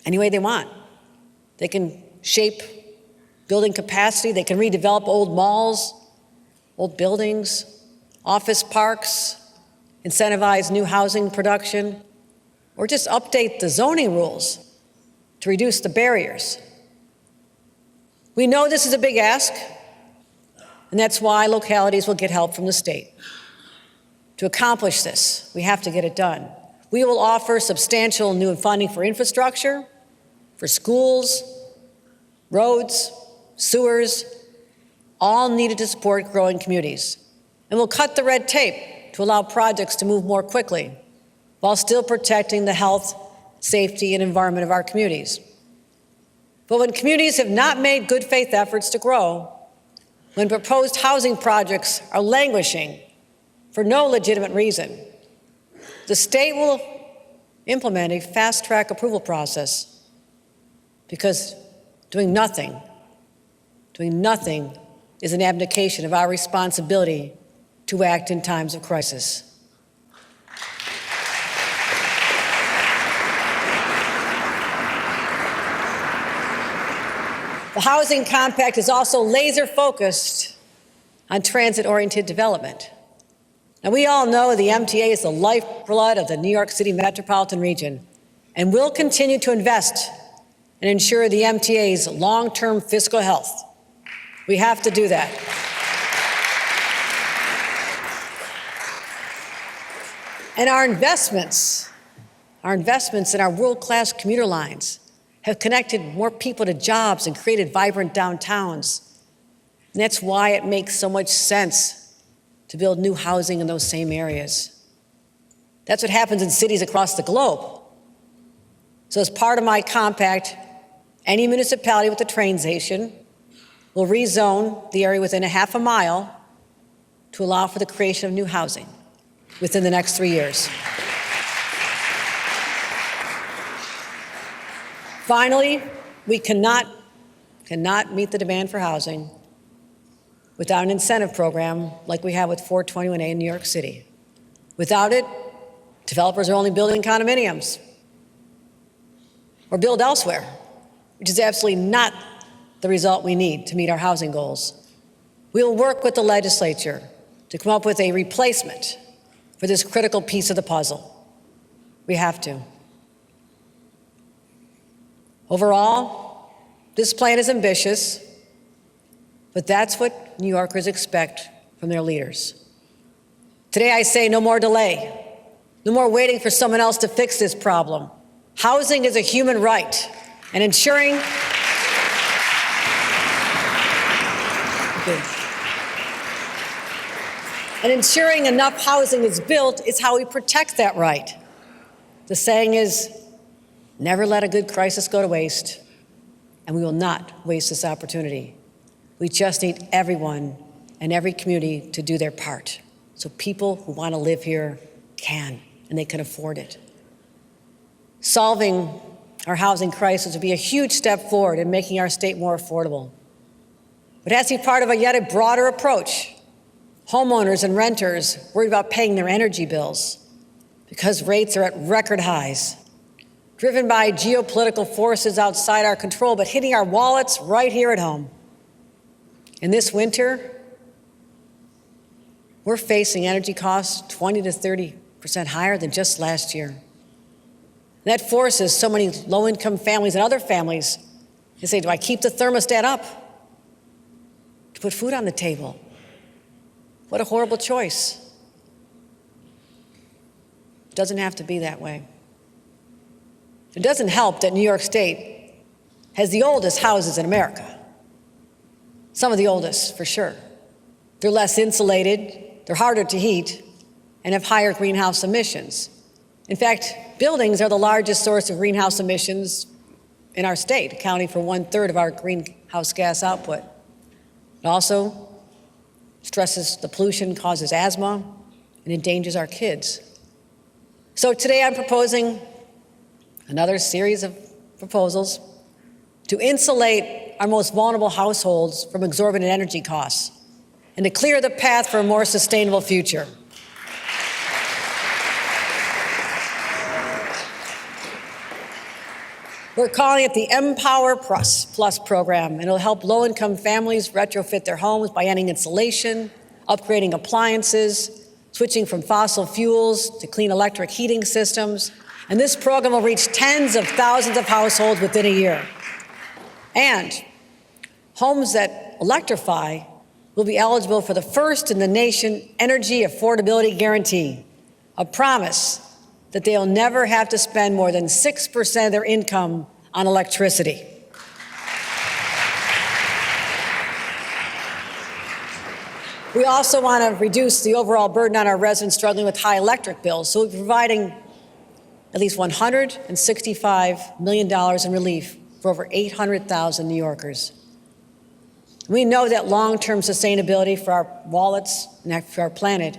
Speaker 6: any way they want. They can shape building capacity, they can redevelop old malls, old buildings, office parks, incentivize new housing production, or just update the zoning rules to reduce the barriers. We know this is a big ask, and that's why localities will get help from the state. To accomplish this, we have to get it done. We will offer substantial new funding for infrastructure, for schools, roads, sewers, all needed to support growing communities. And we'll cut the red tape to allow projects to move more quickly while still protecting the health, safety, and environment of our communities. But when communities have not made good faith efforts to grow, when proposed housing projects are languishing for no legitimate reason, the state will implement a fast-track approval process, because doing nothing is an abdication of our responsibility to act in times of crisis. The Housing Compact is also laser-focused on transit-oriented development. Now, we all know the MTA is the lifeblood of the New York City metropolitan region, and we'll continue to invest and ensure the MTA's long-term fiscal health. We have to do that. And our investments in our world-class commuter lines have connected more people to jobs and created vibrant downtowns. And that's why it makes so much sense to build new housing in those same areas. That's what happens in cities across the globe. So as part of my compact, any municipality with a train station will rezone the area within a half a mile to allow for the creation of new housing within the next 3 years. Finally, we cannot meet the demand for housing without an incentive program like we have with 421A in New York City. Without it, developers are only building condominiums or build elsewhere, which is absolutely not the result we need to meet our housing goals. We will work with the legislature to come up with a replacement for this critical piece of the puzzle. We have to. Overall, this plan is ambitious, but that's what New Yorkers expect from their leaders. Today I say no more delay, no more waiting for someone else to fix this problem. Housing is a human right, and ensuring enough housing is built is how we protect that right. The saying is, never let a good crisis go to waste, and we will not waste this opportunity. We just need everyone and every community to do their part so people who want to live here can, and they can afford it. Solving our housing crisis would be a huge step forward in making our state more affordable. But it has to be part of yet a broader approach. Homeowners and renters worried about paying their energy bills because rates are at record highs, driven by geopolitical forces outside our control, but hitting our wallets right here at home. And this winter, we're facing energy costs 20 to 30% higher than just last year. And that forces so many low-income families and other families to say, do I keep the thermostat up to put food on the table? What a horrible choice. It doesn't have to be that way. It doesn't help that New York State has the oldest houses in America. Some of the oldest, for sure. They're less insulated, they're harder to heat, and have higher greenhouse emissions. In fact, buildings are the largest source of greenhouse emissions in our state, accounting for 1/3 of our greenhouse gas output. It also stresses the pollution, causes asthma, and endangers our kids. So today I'm proposing another series of proposals to insulate our most vulnerable households from exorbitant energy costs and to clear the path for a more sustainable future. We're calling it the Empower Plus program, and it'll help low-income families retrofit their homes by adding insulation, upgrading appliances, switching from fossil fuels to clean electric heating systems. And this program will reach tens of thousands of households within a year. And homes that electrify will be eligible for the first in the nation energy affordability guarantee, a promise that they'll never have to spend more than 6% of their income on electricity. We also want to reduce the overall burden on our residents struggling with high electric bills, so we'll be providing at least $165 million in relief for over 800,000 New Yorkers. We know that long-term sustainability for our wallets and for our planet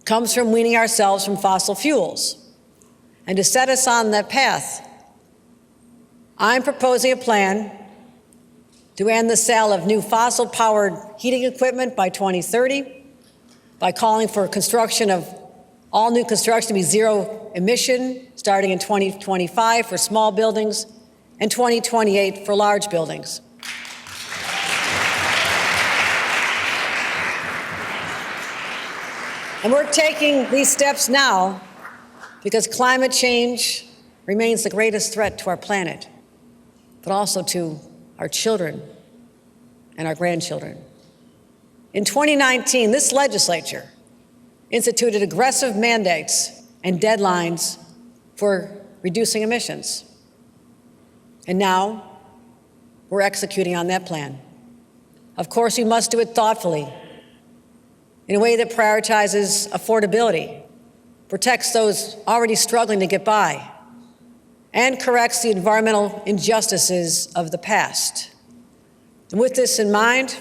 Speaker 6: comes from weaning ourselves from fossil fuels. And to set us on that path, I'm proposing a plan to end the sale of new fossil-powered heating equipment by 2030, by calling for construction of all new construction to be zero emission starting in 2025 for small buildings and 2028 for large buildings. And we're taking these steps now because climate change remains the greatest threat to our planet, but also to our children and our grandchildren. In 2019, this legislature instituted aggressive mandates and deadlines for reducing emissions. And now we're executing on that plan. Of course, we must do it thoughtfully, in a way that prioritizes affordability, protects those already struggling to get by, and corrects the environmental injustices of the past. And with this in mind,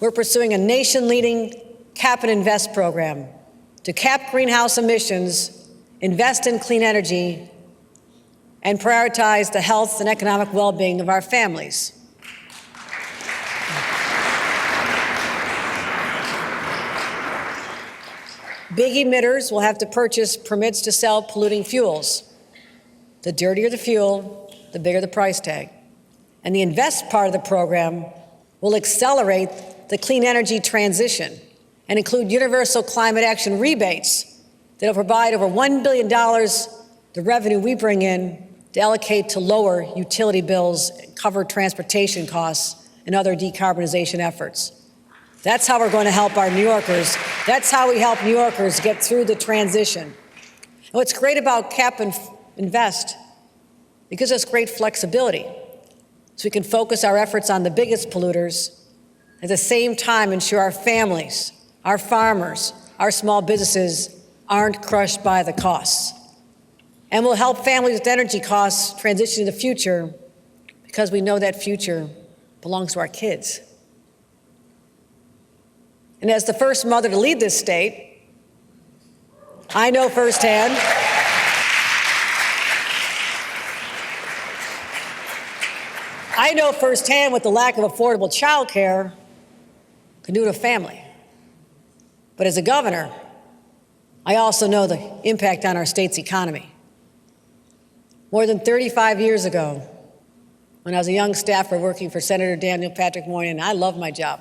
Speaker 6: we're pursuing a nation-leading Cap and Invest program to cap greenhouse emissions, invest in clean energy, and prioritize the health and economic well-being of our families. Big emitters will have to purchase permits to sell polluting fuels. The dirtier the fuel, the bigger the price tag. And the Invest part of the program will accelerate the clean energy transition and include universal climate action rebates that will provide over $1 billion, the revenue we bring in, to allocate to lower utility bills, cover transportation costs, and other decarbonization efforts. That's how we're going to help our New Yorkers. That's how we help New Yorkers get through the transition. And what's great about Cap and Invest, it gives us great flexibility, so we can focus our efforts on the biggest polluters, at the same time ensure our families, our farmers, our small businesses aren't crushed by the costs. And we'll help families with energy costs transition to the future, because we know that future belongs to our kids. And as the first mother to lead this state, I know firsthand what the lack of affordable childcare can do to a family. But as a governor, I also know the impact on our state's economy. More than 35 years ago, when I was a young staffer working for Senator Daniel Patrick Moynihan, I loved my job.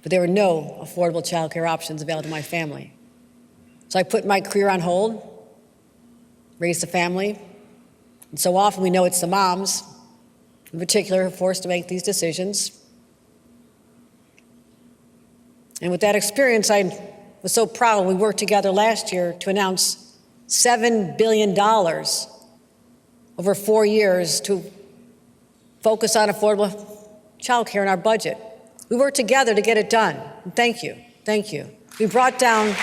Speaker 6: But there were no affordable child care options available to my family. So I put my career on hold, raised a family, and so often we know it's the moms, in particular, who are forced to make these decisions. And with that experience, I was so proud when we worked together last year to announce $7 billion over 4 years to focus on affordable child care in our budget. We worked together to get it done. And thank you. Thank you. We brought down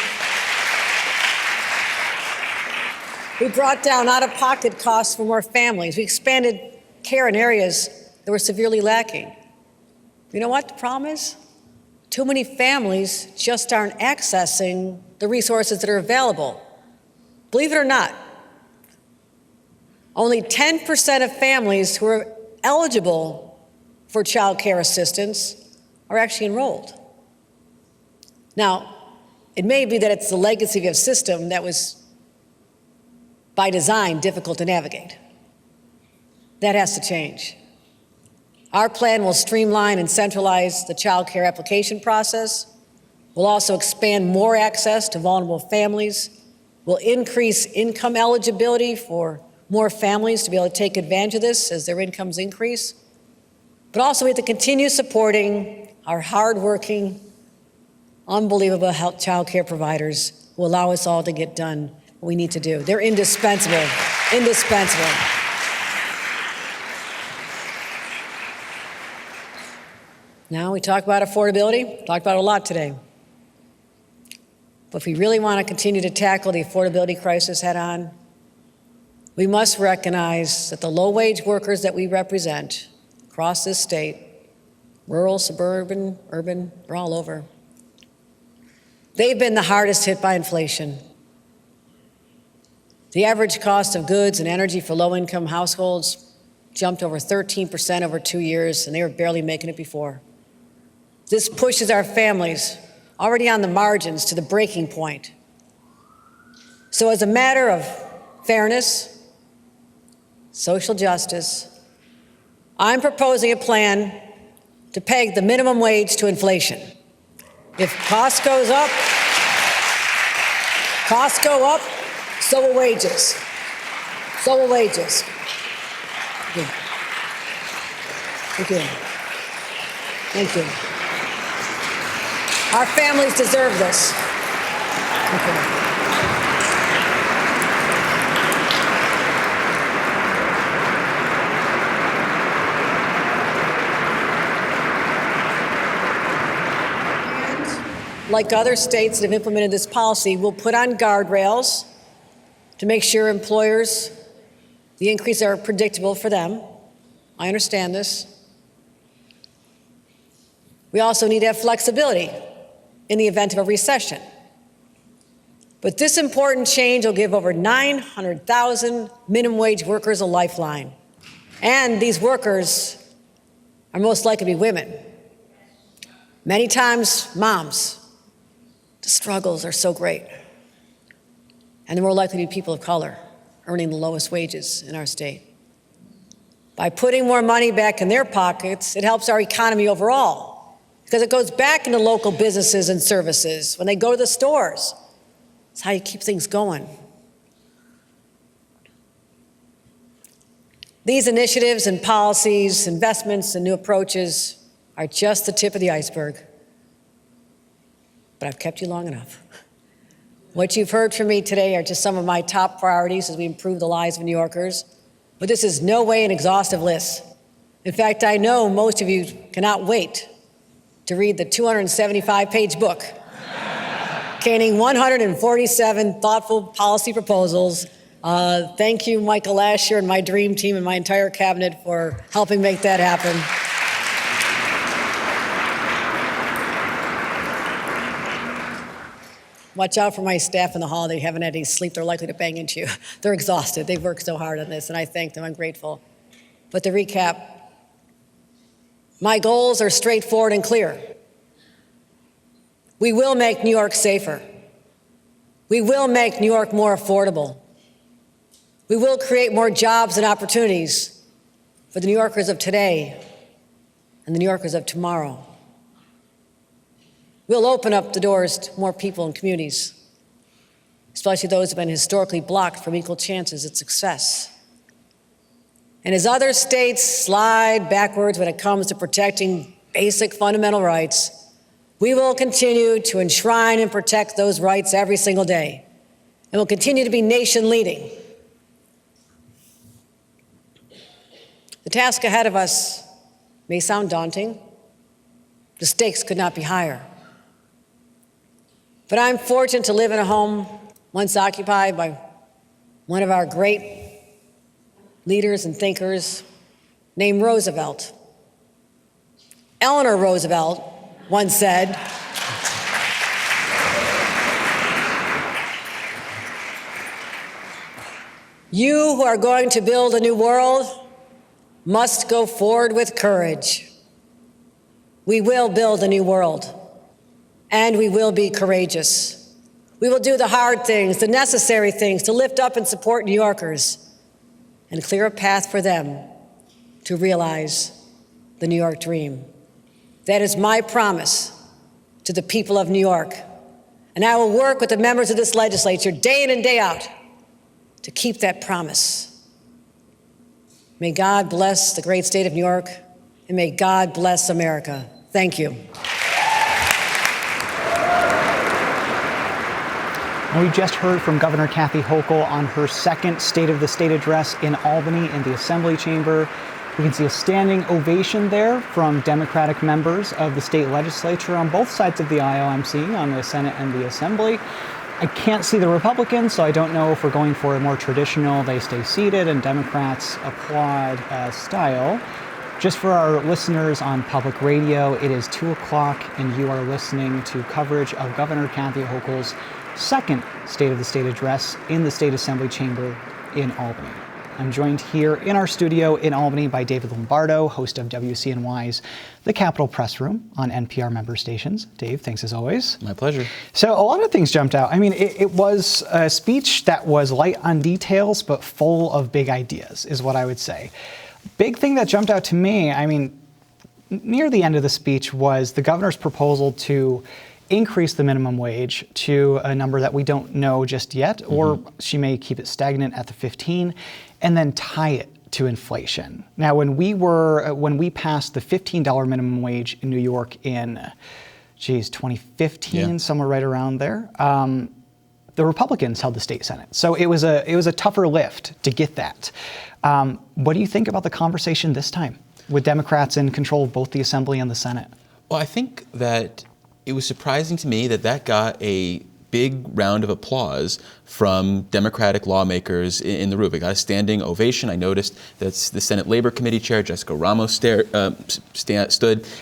Speaker 6: out-of-pocket costs for more families. We expanded care in areas that were severely lacking. You know what the problem is? Too many families just aren't accessing the resources that are available. Believe it or not, only 10% of families who are eligible for child care assistance are actually enrolled. Now, it may be that it's the legacy of a system that was, by design, difficult to navigate. That has to change. Our plan will streamline and centralize the child care application process. We'll also expand more access to vulnerable families. We'll increase income eligibility for more families to be able to take advantage of this as their incomes increase. But also we have to continue supporting our hardworking, unbelievable child care providers who allow us all to get done what we need to do. They're indispensable, indispensable. Now we talk about affordability, talked about it a lot today. But if we really want to continue to tackle the affordability crisis head on, we must recognize that the low-wage workers that we represent across this state, rural, suburban, urban, they're all over. They've been the hardest hit by inflation. The average cost of goods and energy for low-income households jumped over 13% over 2 years, and they were barely making it before. This pushes our families already on the margins to the breaking point. So as a matter of fairness, social justice, I'm proposing a plan to peg the minimum wage to inflation. If costs go up, so will wages. So will wages. Thank you. Thank you. Our families deserve this. Thank you. Like other states that have implemented this policy, we'll put on guardrails to make sure employers, the increases are predictable for them. I understand this. We also need to have flexibility in the event of a recession. But this important change will give over 900,000 minimum wage workers a lifeline. And these workers are most likely to be women. Many times, moms. The struggles are so great. And they're more likely to be people of color, earning the lowest wages in our state. By putting more money back in their pockets, it helps our economy overall, because it goes back into local businesses and services when they go to the stores. It's how you keep things going. These initiatives and policies, investments and new approaches are just the tip of the iceberg. But I've kept you long enough. What you've heard from me today are just some of my top priorities as we improve the lives of New Yorkers. But this is no way an exhaustive list. In fact, I know most of you cannot wait to read the 275-page book containing 147 thoughtful policy proposals. Thank you, Michael Lasher, and my dream team and my entire cabinet for helping make that happen. Watch out for my staff in the hall. They haven't had any sleep. They're likely to bang into you. They're exhausted. They've worked so hard on this, and I thank them. I'm grateful. But to recap, my goals are straightforward and clear. We will make New York safer. We will make New York more affordable. We will create more jobs and opportunities for the New Yorkers of today and the New Yorkers of tomorrow. We'll open up the doors to more people and communities, especially those who have been historically blocked from equal chances at success. And as other states slide backwards when it comes to protecting basic fundamental rights, we will continue to enshrine and protect those rights every single day. and will continue to be nation leading. The task ahead of us may sound daunting. The stakes could not be higher. But I'm fortunate to live in a home once occupied by one of our great leaders and thinkers named Roosevelt. Eleanor Roosevelt once said, "You who are going to build a new world must go forward with courage." We will build a new world, and we will be courageous. We will do the hard things, the necessary things to lift up and support New Yorkers and clear a path for them to realize the New York dream. That is my promise to the people of New York, and I will work with the members of this legislature day in and day out to keep that promise. May God bless the great state of New York, and may God bless America. Thank you.
Speaker 4: And we just heard from Governor Kathy Hochul on her second State of the State address in Albany in the Assembly Chamber. We can see a standing ovation there from Democratic members of the state legislature on both sides of the aisle. I'm seeing on the Senate and the Assembly. I can't see the Republicans, so I don't know if we're going for a more traditional they stay seated and Democrats applaud style. Just for our listeners on public radio, it is 2 o'clock and you are listening to coverage of Governor Kathy Hochul's second State of the State address in the State Assembly Chamber in Albany. I'm joined here in our studio in Albany by David Lombardo, host of WCNY's The Capitol Press Room on NPR member stations. Dave, thanks as always.
Speaker 5: My pleasure.
Speaker 4: So a lot of things jumped out. I mean, it was a speech that was light on details, but full of big ideas, is what I would say. Big thing that jumped out to me, I mean, near the end of the speech was the governor's proposal to increase the minimum wage to a number that we don't know just yet, or she may keep it stagnant at the 15, and then tie it to inflation. Now, when we passed the $15 minimum wage in New York in, 2015, somewhere right around there, the Republicans held the state Senate. So it was a tougher lift to get that. What do you think about the conversation this time with Democrats in control of both the Assembly and the Senate?
Speaker 5: Well, I think that it was surprising to me that that got a big round of applause from Democratic lawmakers in the room. It got a standing ovation. I noticed that the Senate Labor Committee Chair, Jessica Ramos, stood.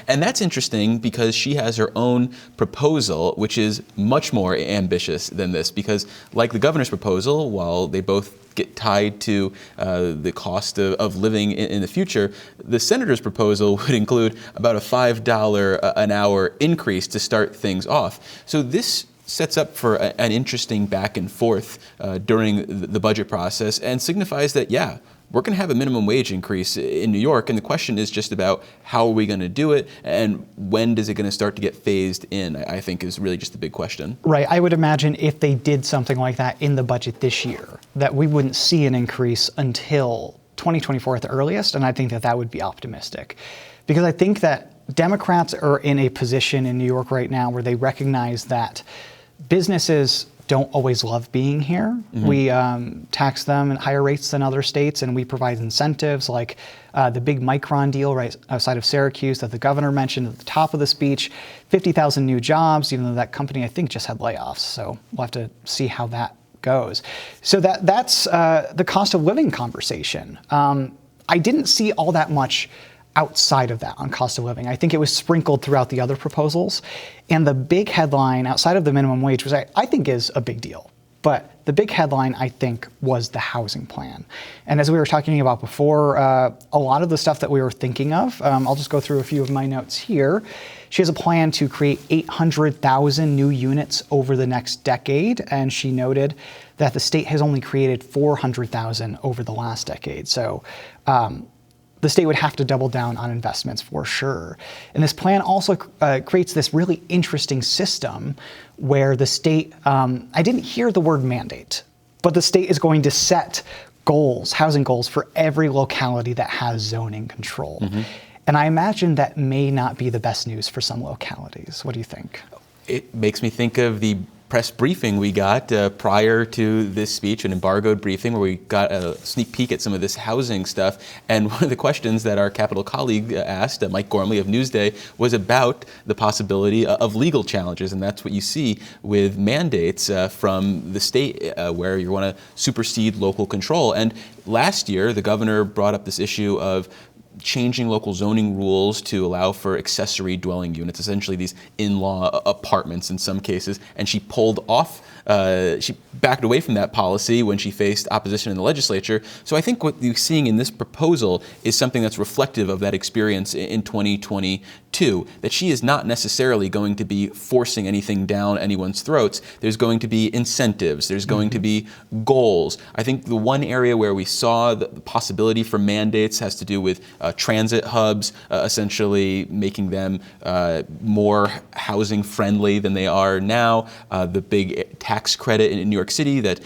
Speaker 5: And that's interesting because she has her own proposal, which is much more ambitious than this. Because like the governor's proposal, while they both get tied to the cost of living in the future, the senator's proposal would include about a $5 an hour increase to start things off. So this sets up for an interesting back and forth during the budget process and signifies that, yeah, we're going to have a minimum wage increase in New York. And the question is just about how are we going to do it and when is it going to start to get phased in, I think is really just the big question.
Speaker 4: Right. I would imagine if they did something like that in the budget this year, that we wouldn't see an increase until 2024 at the earliest. And I think that would be optimistic because I think that Democrats are in a position in New York right now where they recognize that businesses don't always love being here. We tax them at higher rates than other states, and we provide incentives like the big Micron deal right outside of Syracuse that the governor mentioned at the top of the speech, 50,000 new jobs, even though that company I think just had layoffs. So we'll have to see how that goes. So that's the cost of living conversation. I didn't see all that much outside of that on cost of living. I think it was sprinkled throughout the other proposals. And the big headline outside of the minimum wage, which I think is a big deal. But the big headline, I think, was the housing plan. And as we were talking about before, a lot of the stuff that we were thinking of, I'll just go through a few of my notes here. She has a plan to create 800,000 new units over the next decade. And she noted that the state has only created 400,000 over the last decade. So the state would have to double down on investments for sure. And this plan also creates this really interesting system where the state, I didn't hear the word mandate, but the state is going to set goals, housing goals for every locality that has zoning control. And I imagine that may not be the best news for some localities. What do you think?
Speaker 5: It makes me think of the press briefing we got prior to this speech, an embargoed briefing where we got a sneak peek at some of this housing stuff. And one of the questions that our Capitol colleague asked, Mike Gormley of Newsday, was about the possibility of legal challenges. And that's what you see with mandates from the state where you want to supersede local control. And last year, the governor brought up this issue of changing local zoning rules to allow for accessory dwelling units, essentially these in-law apartments in some cases, and she pulled off, she backed away from that policy when she faced opposition in the legislature. So I think what you're seeing in this proposal is something that's reflective of that experience in 2022, that she is not necessarily going to be forcing anything down anyone's throats. There's going to be incentives, there's going to be goals. I think the one area where we saw the possibility for mandates has to do with transit hubs, essentially making them more housing friendly than they are now. The big tax credit in New York City that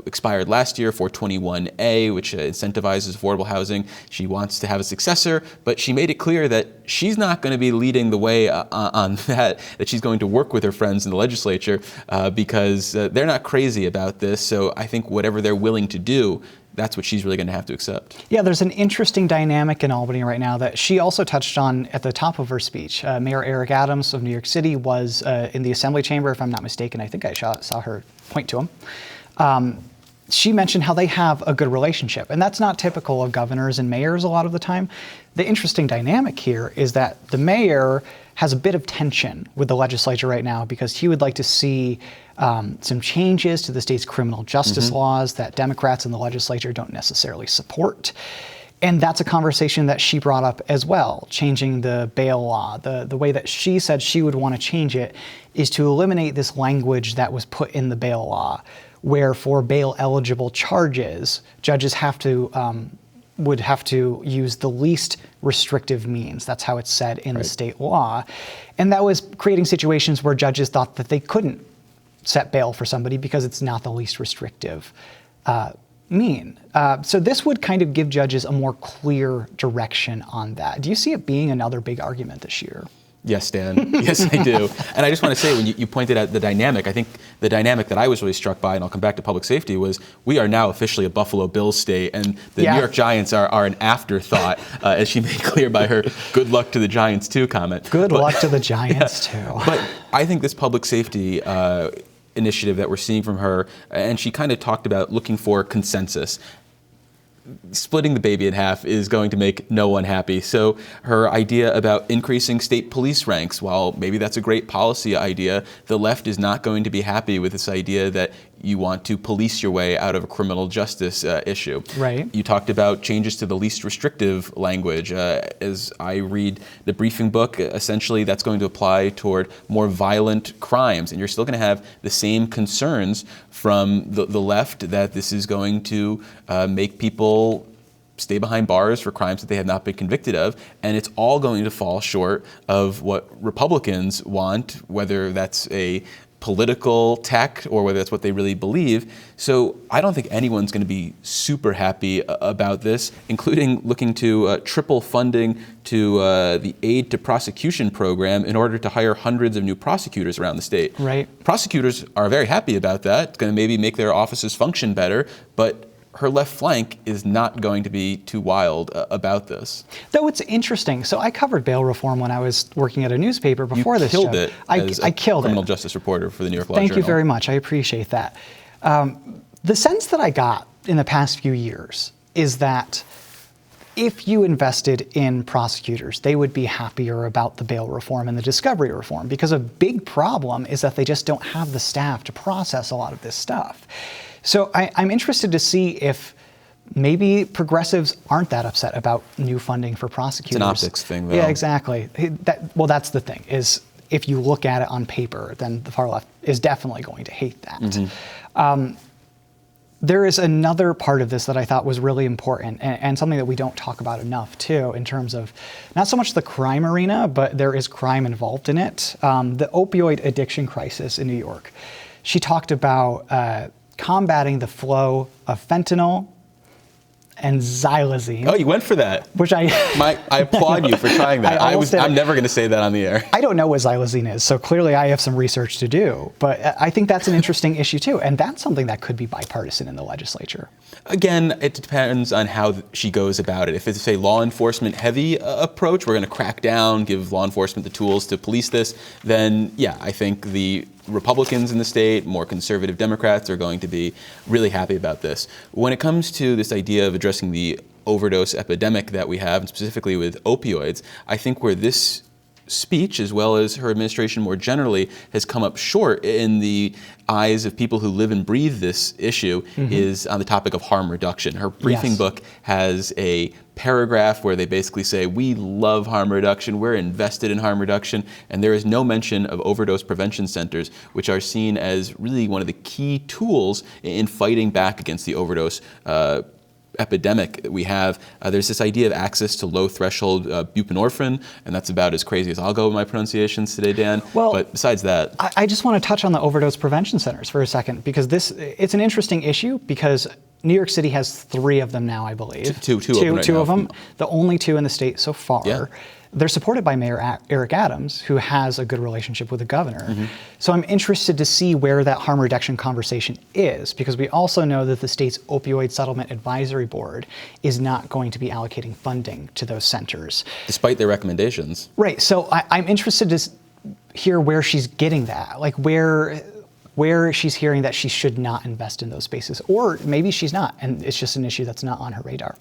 Speaker 5: expired last year, 421A, which incentivizes affordable housing. She wants to have a successor, but she made it clear that she's not going to be leading the way on that she's going to work with her friends in the legislature because they're not crazy about this. So I think whatever they're willing to do, that's what she's really going to have to accept.
Speaker 4: Yeah, there's an interesting dynamic in Albany right now that she also touched on at the top of her speech. Mayor Eric Adams of New York City was in the Assembly chamber, if I'm not mistaken. I think I saw her point to him. She mentioned how they have a good relationship, and that's not typical of governors and mayors a lot of the time. The interesting dynamic here is that the mayor has a bit of tension with the legislature right now because he would like to see some changes to the state's criminal justice laws that Democrats in the legislature don't necessarily support. And that's a conversation that she brought up as well, changing the bail law. The way that she said she would want to change it is to eliminate this language that was put in the bail law, where for bail-eligible charges, judges would have to use the least restrictive means. That's how it's said in the state law. And that was creating situations where judges thought that they couldn't set bail for somebody because it's not the least restrictive mean. So this would kind of give judges a more clear direction on that. Do you see it being another big argument this year?
Speaker 5: Yes, Dan. Yes, I do. And I just want to say, when you pointed out the dynamic, I think the dynamic that I was really struck by, and I'll come back to public safety, was we are now officially a Buffalo Bills state, and the New York Giants are an afterthought, as she made clear by her "good luck to the Giants too" comment.
Speaker 4: Good luck to the Giants too.
Speaker 5: But I think this public safety initiative that we're seeing from her, and she kind of talked about looking for consensus. Splitting the baby in half is going to make no one happy. So her idea about increasing state police ranks, while maybe that's a great policy idea, the left is not going to be happy with this idea that you want to police your way out of a criminal justice issue.
Speaker 4: Right.
Speaker 5: You talked about changes to the least restrictive language. As I read the briefing book, essentially that's going to apply toward more violent crimes. And you're still going to have the same concerns from the left that this is going to make people stay behind bars for crimes that they have not been convicted of. And it's all going to fall short of what Republicans want, whether that's a political tack or whether that's what they really believe. So I don't think anyone's going to be super happy about this, including looking to triple funding to the Aid to Prosecution program in order to hire hundreds of new prosecutors around the state.
Speaker 4: Right.
Speaker 5: Prosecutors are very happy about that. It's going to maybe make their offices function better, but her left flank is not going to be too wild about this.
Speaker 4: Though it's interesting. So I covered bail reform when I was working at a newspaper before this show.
Speaker 5: You killed it as
Speaker 4: I killed
Speaker 5: criminal
Speaker 4: it.
Speaker 5: justice reporter for the New York Law Journal.
Speaker 4: Thank you very much. I appreciate that. The sense that I got in the past few years is that if you invested in prosecutors, they would be happier about the bail reform and the discovery reform, because a big problem is that they just don't have the staff to process a lot of this stuff. So I'm interested to see if maybe progressives aren't that upset about new funding for prosecutors.
Speaker 5: It's an optics thing, though.
Speaker 4: Yeah, exactly. Well, that's the thing, is if you look at it on paper, then the far left is definitely going to hate that. Mm-hmm. There is another part of this that I thought was really important, and something that we don't talk about enough, too, in terms of not so much the crime arena, but there is crime involved in it. The opioid addiction crisis in New York. She talked about combating the flow of fentanyl and xylazine.
Speaker 5: Oh, you went for that.
Speaker 4: Which I
Speaker 5: applaud you for trying that. I'm never going to say that on the air.
Speaker 4: I don't know what xylazine is, so clearly I have some research to do. But I think that's an interesting issue too, and that's something that could be bipartisan in the legislature.
Speaker 5: Again, it depends on how she goes about it. If it's a law enforcement heavy approach, we're going to crack down, give law enforcement the tools to police this, then yeah, I think the Republicans in the state, more conservative Democrats are going to be really happy about this. When it comes to this idea of addressing the overdose epidemic that we have, and specifically with opioids, I think where this speech, as well as her administration more generally, has come up short in the eyes of people who live and breathe this issue is on the topic of harm reduction. Her briefing book has a paragraph where they basically say, we love harm reduction, we're invested in harm reduction, and there is no mention of overdose prevention centers, which are seen as really one of the key tools in fighting back against the overdose epidemic that we have. There's this idea of access to low threshold buprenorphine, and that's about as crazy as I'll go with my pronunciations today, Dan.
Speaker 4: Well,
Speaker 5: but besides that,
Speaker 4: I just want to touch on the overdose prevention centers for a second, because it's an interesting issue, because New York City has 3 of them now, I believe.
Speaker 5: Two
Speaker 4: of them, the only 2 in the state so far.
Speaker 5: Yeah.
Speaker 4: They're supported by Mayor Eric Adams, who has a good relationship with the governor. So I'm interested to see where that harm reduction conversation is, because we also know that the state's opioid settlement advisory board is not going to be allocating funding to those centers.
Speaker 5: Despite their recommendations.
Speaker 4: Right, so I'm interested to hear where she's getting that, like where she's hearing that she should not invest in those spaces, or maybe she's not, and it's just an issue that's not on her radar.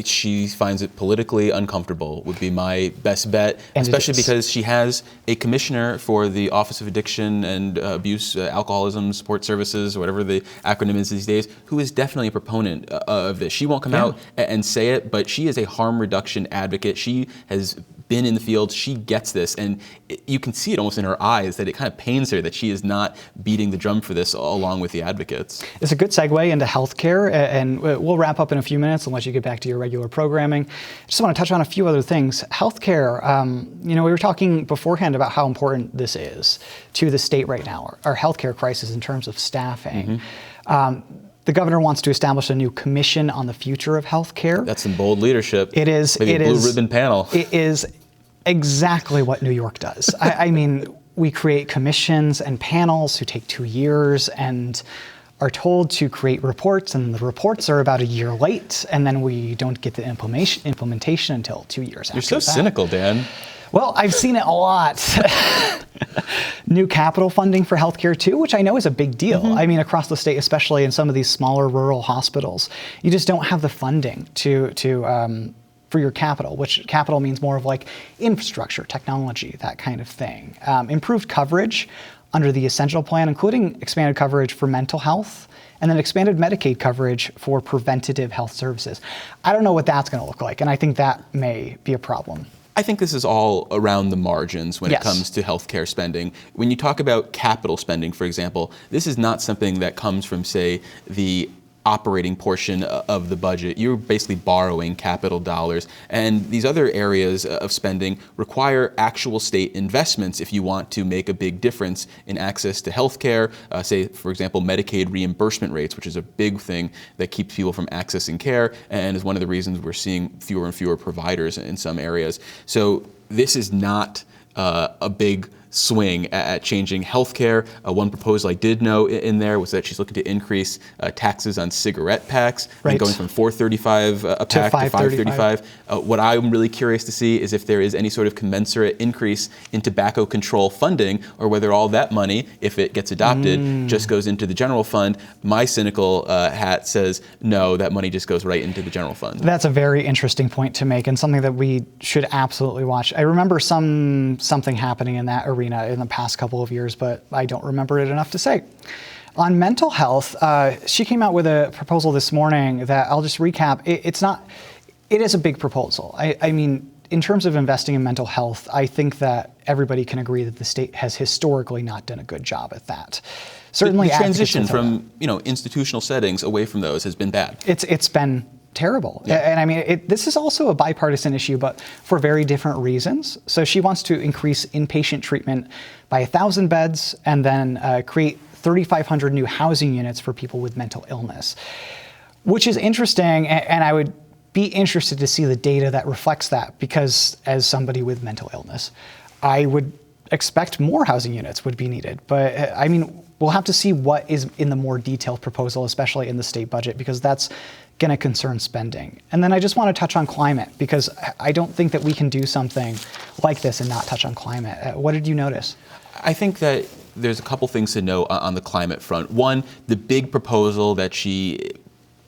Speaker 5: She finds it politically uncomfortable, would be my best bet,
Speaker 4: and
Speaker 5: especially because she has a commissioner for the Office of Addiction and Abuse, Alcoholism Support Services, or whatever the acronym is these days, who is definitely a proponent of this. She won't come out and say it, but she is a harm reduction advocate. She has been in the field, she gets this, and you can see it almost in her eyes that it kind of pains her that she is not beating the drum for this along with the advocates.
Speaker 4: It's a good segue into healthcare, and we'll wrap up in a few minutes and let you get back to your regular programming. I just want to touch on a few other things. Healthcare, we were talking beforehand about how important this is to the state right now, our healthcare crisis in terms of staffing. The governor wants to establish a new commission on the future of healthcare.
Speaker 5: That's some bold leadership.
Speaker 4: It is.
Speaker 5: Maybe a blue ribbon panel.
Speaker 4: It is exactly what New York does. I mean, we create commissions and panels who take 2 years and are told to create reports, and the reports are about a year late, and then we don't get the implementation until 2 years after that.
Speaker 5: You're so cynical, Dan.
Speaker 4: Well, I've seen it a lot. New capital funding for healthcare too, which I know is a big deal. I mean, across the state, especially in some of these smaller rural hospitals, you just don't have the funding for your capital, which capital means more of like infrastructure, technology, that kind of thing. Improved coverage under the Essential Plan, including expanded coverage for mental health, and then expanded Medicaid coverage for preventative health services. I don't know what that's going to look like, and I think that may be a problem.
Speaker 5: I think this is all around the margins when it comes to healthcare spending. When you talk about capital spending, for example, this is not something that comes from, say, the operating portion of the budget. You're basically borrowing capital dollars. And these other areas of spending require actual state investments if you want to make a big difference in access to healthcare, say, for example, Medicaid reimbursement rates, which is a big thing that keeps people from accessing care and is one of the reasons we're seeing fewer and fewer providers in some areas. So this is not a big swing at changing healthcare. One proposal I did know in there was that she's looking to increase taxes on cigarette packs, and going from $4.35 a pack to $5.35. What I'm really curious to see is if there is any sort of commensurate increase in tobacco control funding, or whether all that money, if it gets adopted, just goes into the general fund. My cynical hat says no, that money just goes right into the general fund. That's
Speaker 4: a very interesting point to make, and something that we should absolutely watch. I remember something happening in that arena in the past couple of years, but I don't remember it enough to say. On mental health, she came out with a proposal this morning that I'll just recap. It is a big proposal. I mean, in terms of investing in mental health, I think that everybody can agree that the state has historically not done a good job at that. Certainly,
Speaker 5: the transition from institutional settings away from those has been bad.
Speaker 4: It's been terrible. And I mean, this is also a bipartisan issue, but for very different reasons. So she wants to increase inpatient treatment by 1,000 beds and then create 3,500 new housing units for people with mental illness, which is interesting. And I would be interested to see the data that reflects that, because as somebody with mental illness, I would expect more housing units would be needed. But I mean, we'll have to see what is in the more detailed proposal, especially in the state budget, because that's going to concern spending. And then I just want to touch on climate, because I don't think that we can do something like this and not touch on climate. What did you notice?
Speaker 5: I think that there's a couple things to note on the climate front. One, the big proposal that she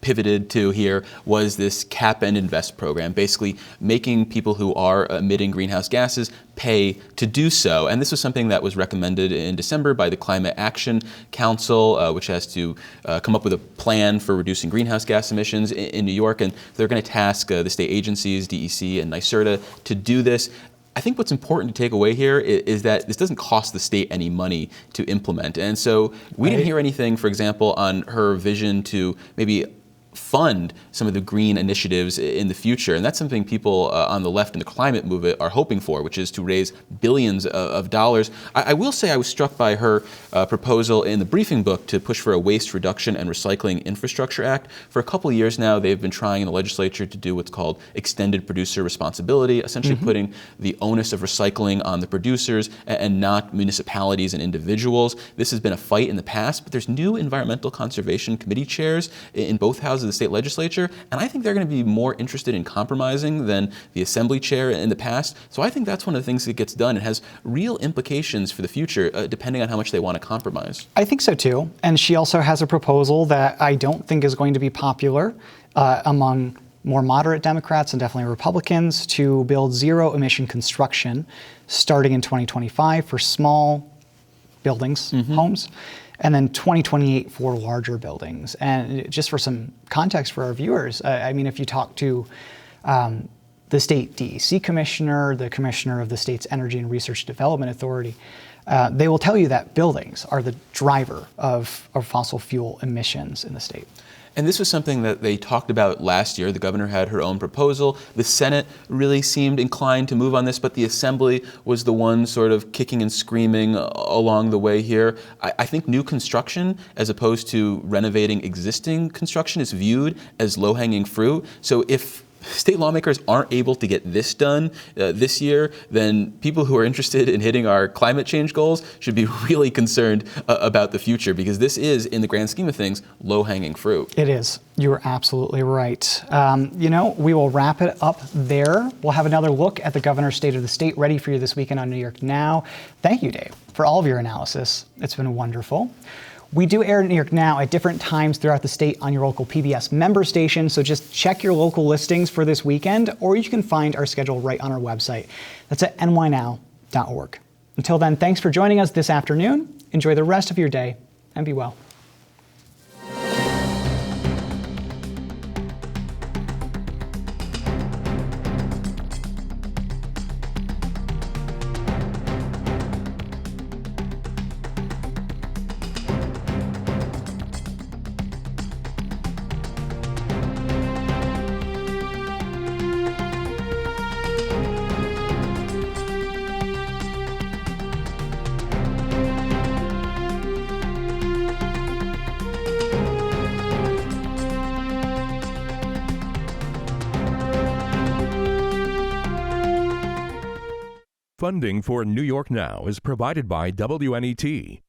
Speaker 5: pivoted to here was this cap and invest program, basically making people who are emitting greenhouse gases pay to do so. And this was something that was recommended in December by the Climate Action Council, which has to come up with a plan for reducing greenhouse gas emissions in New York. And they're going to task the state agencies, DEC and NYSERDA, to do this. I think what's important to take away here is that this doesn't cost the state any money to implement. And so we didn't hear anything, for example, on her vision to maybe fund some of the green initiatives in the future. And that's something people on the left in the climate movement are hoping for, which is to raise billions of dollars. I will say I was struck by her proposal in the briefing book to push for a Waste Reduction and Recycling Infrastructure Act. For a couple of years now, they've been trying in the legislature to do what's called extended producer responsibility, essentially putting the onus of recycling on the producers and not municipalities and individuals. This has been a fight in the past, but there's new environmental conservation committee chairs in both houses of the state legislature, and I think they're going to be more interested in compromising than the assembly chair in the past. So I think that's one of the things that gets done. It has real implications for the future, depending on how much they want to compromise.
Speaker 4: I think so too. And she also has a proposal that I don't think is going to be popular among more moderate Democrats and definitely Republicans, to build zero emission construction starting in 2025 for small buildings, homes, and then 2028 for larger buildings. And just for some context for our viewers, I mean, if you talk to the state DEC commissioner, the commissioner of the state's Energy and Research Development Authority, they will tell you that buildings are the driver of fossil fuel emissions in the state.
Speaker 5: And this was something that they talked about last year. The governor had her own proposal. The Senate really seemed inclined to move on this, but the Assembly was the one sort of kicking and screaming along the way here. I think new construction, as opposed to renovating existing construction, is viewed as low-hanging fruit. So if state lawmakers aren't able to get this done this year, then people who are interested in hitting our climate change goals should be really concerned about the future, because this is, in the grand scheme of things, low-hanging fruit.
Speaker 4: It is. You are absolutely right. You know, we will wrap it up there. We'll have another look at the governor's State of the State ready for you this weekend on New York Now. Thank you, Dave, for all of your analysis. It's been wonderful. We do air New York Now at different times throughout the state on your local PBS member station, so just check your local listings for this weekend, or you can find our schedule right on our website. That's at nynow.org. Until then, thanks for joining us this afternoon. Enjoy the rest of your day, and be well.
Speaker 7: Funding for New York Now is provided by WNET,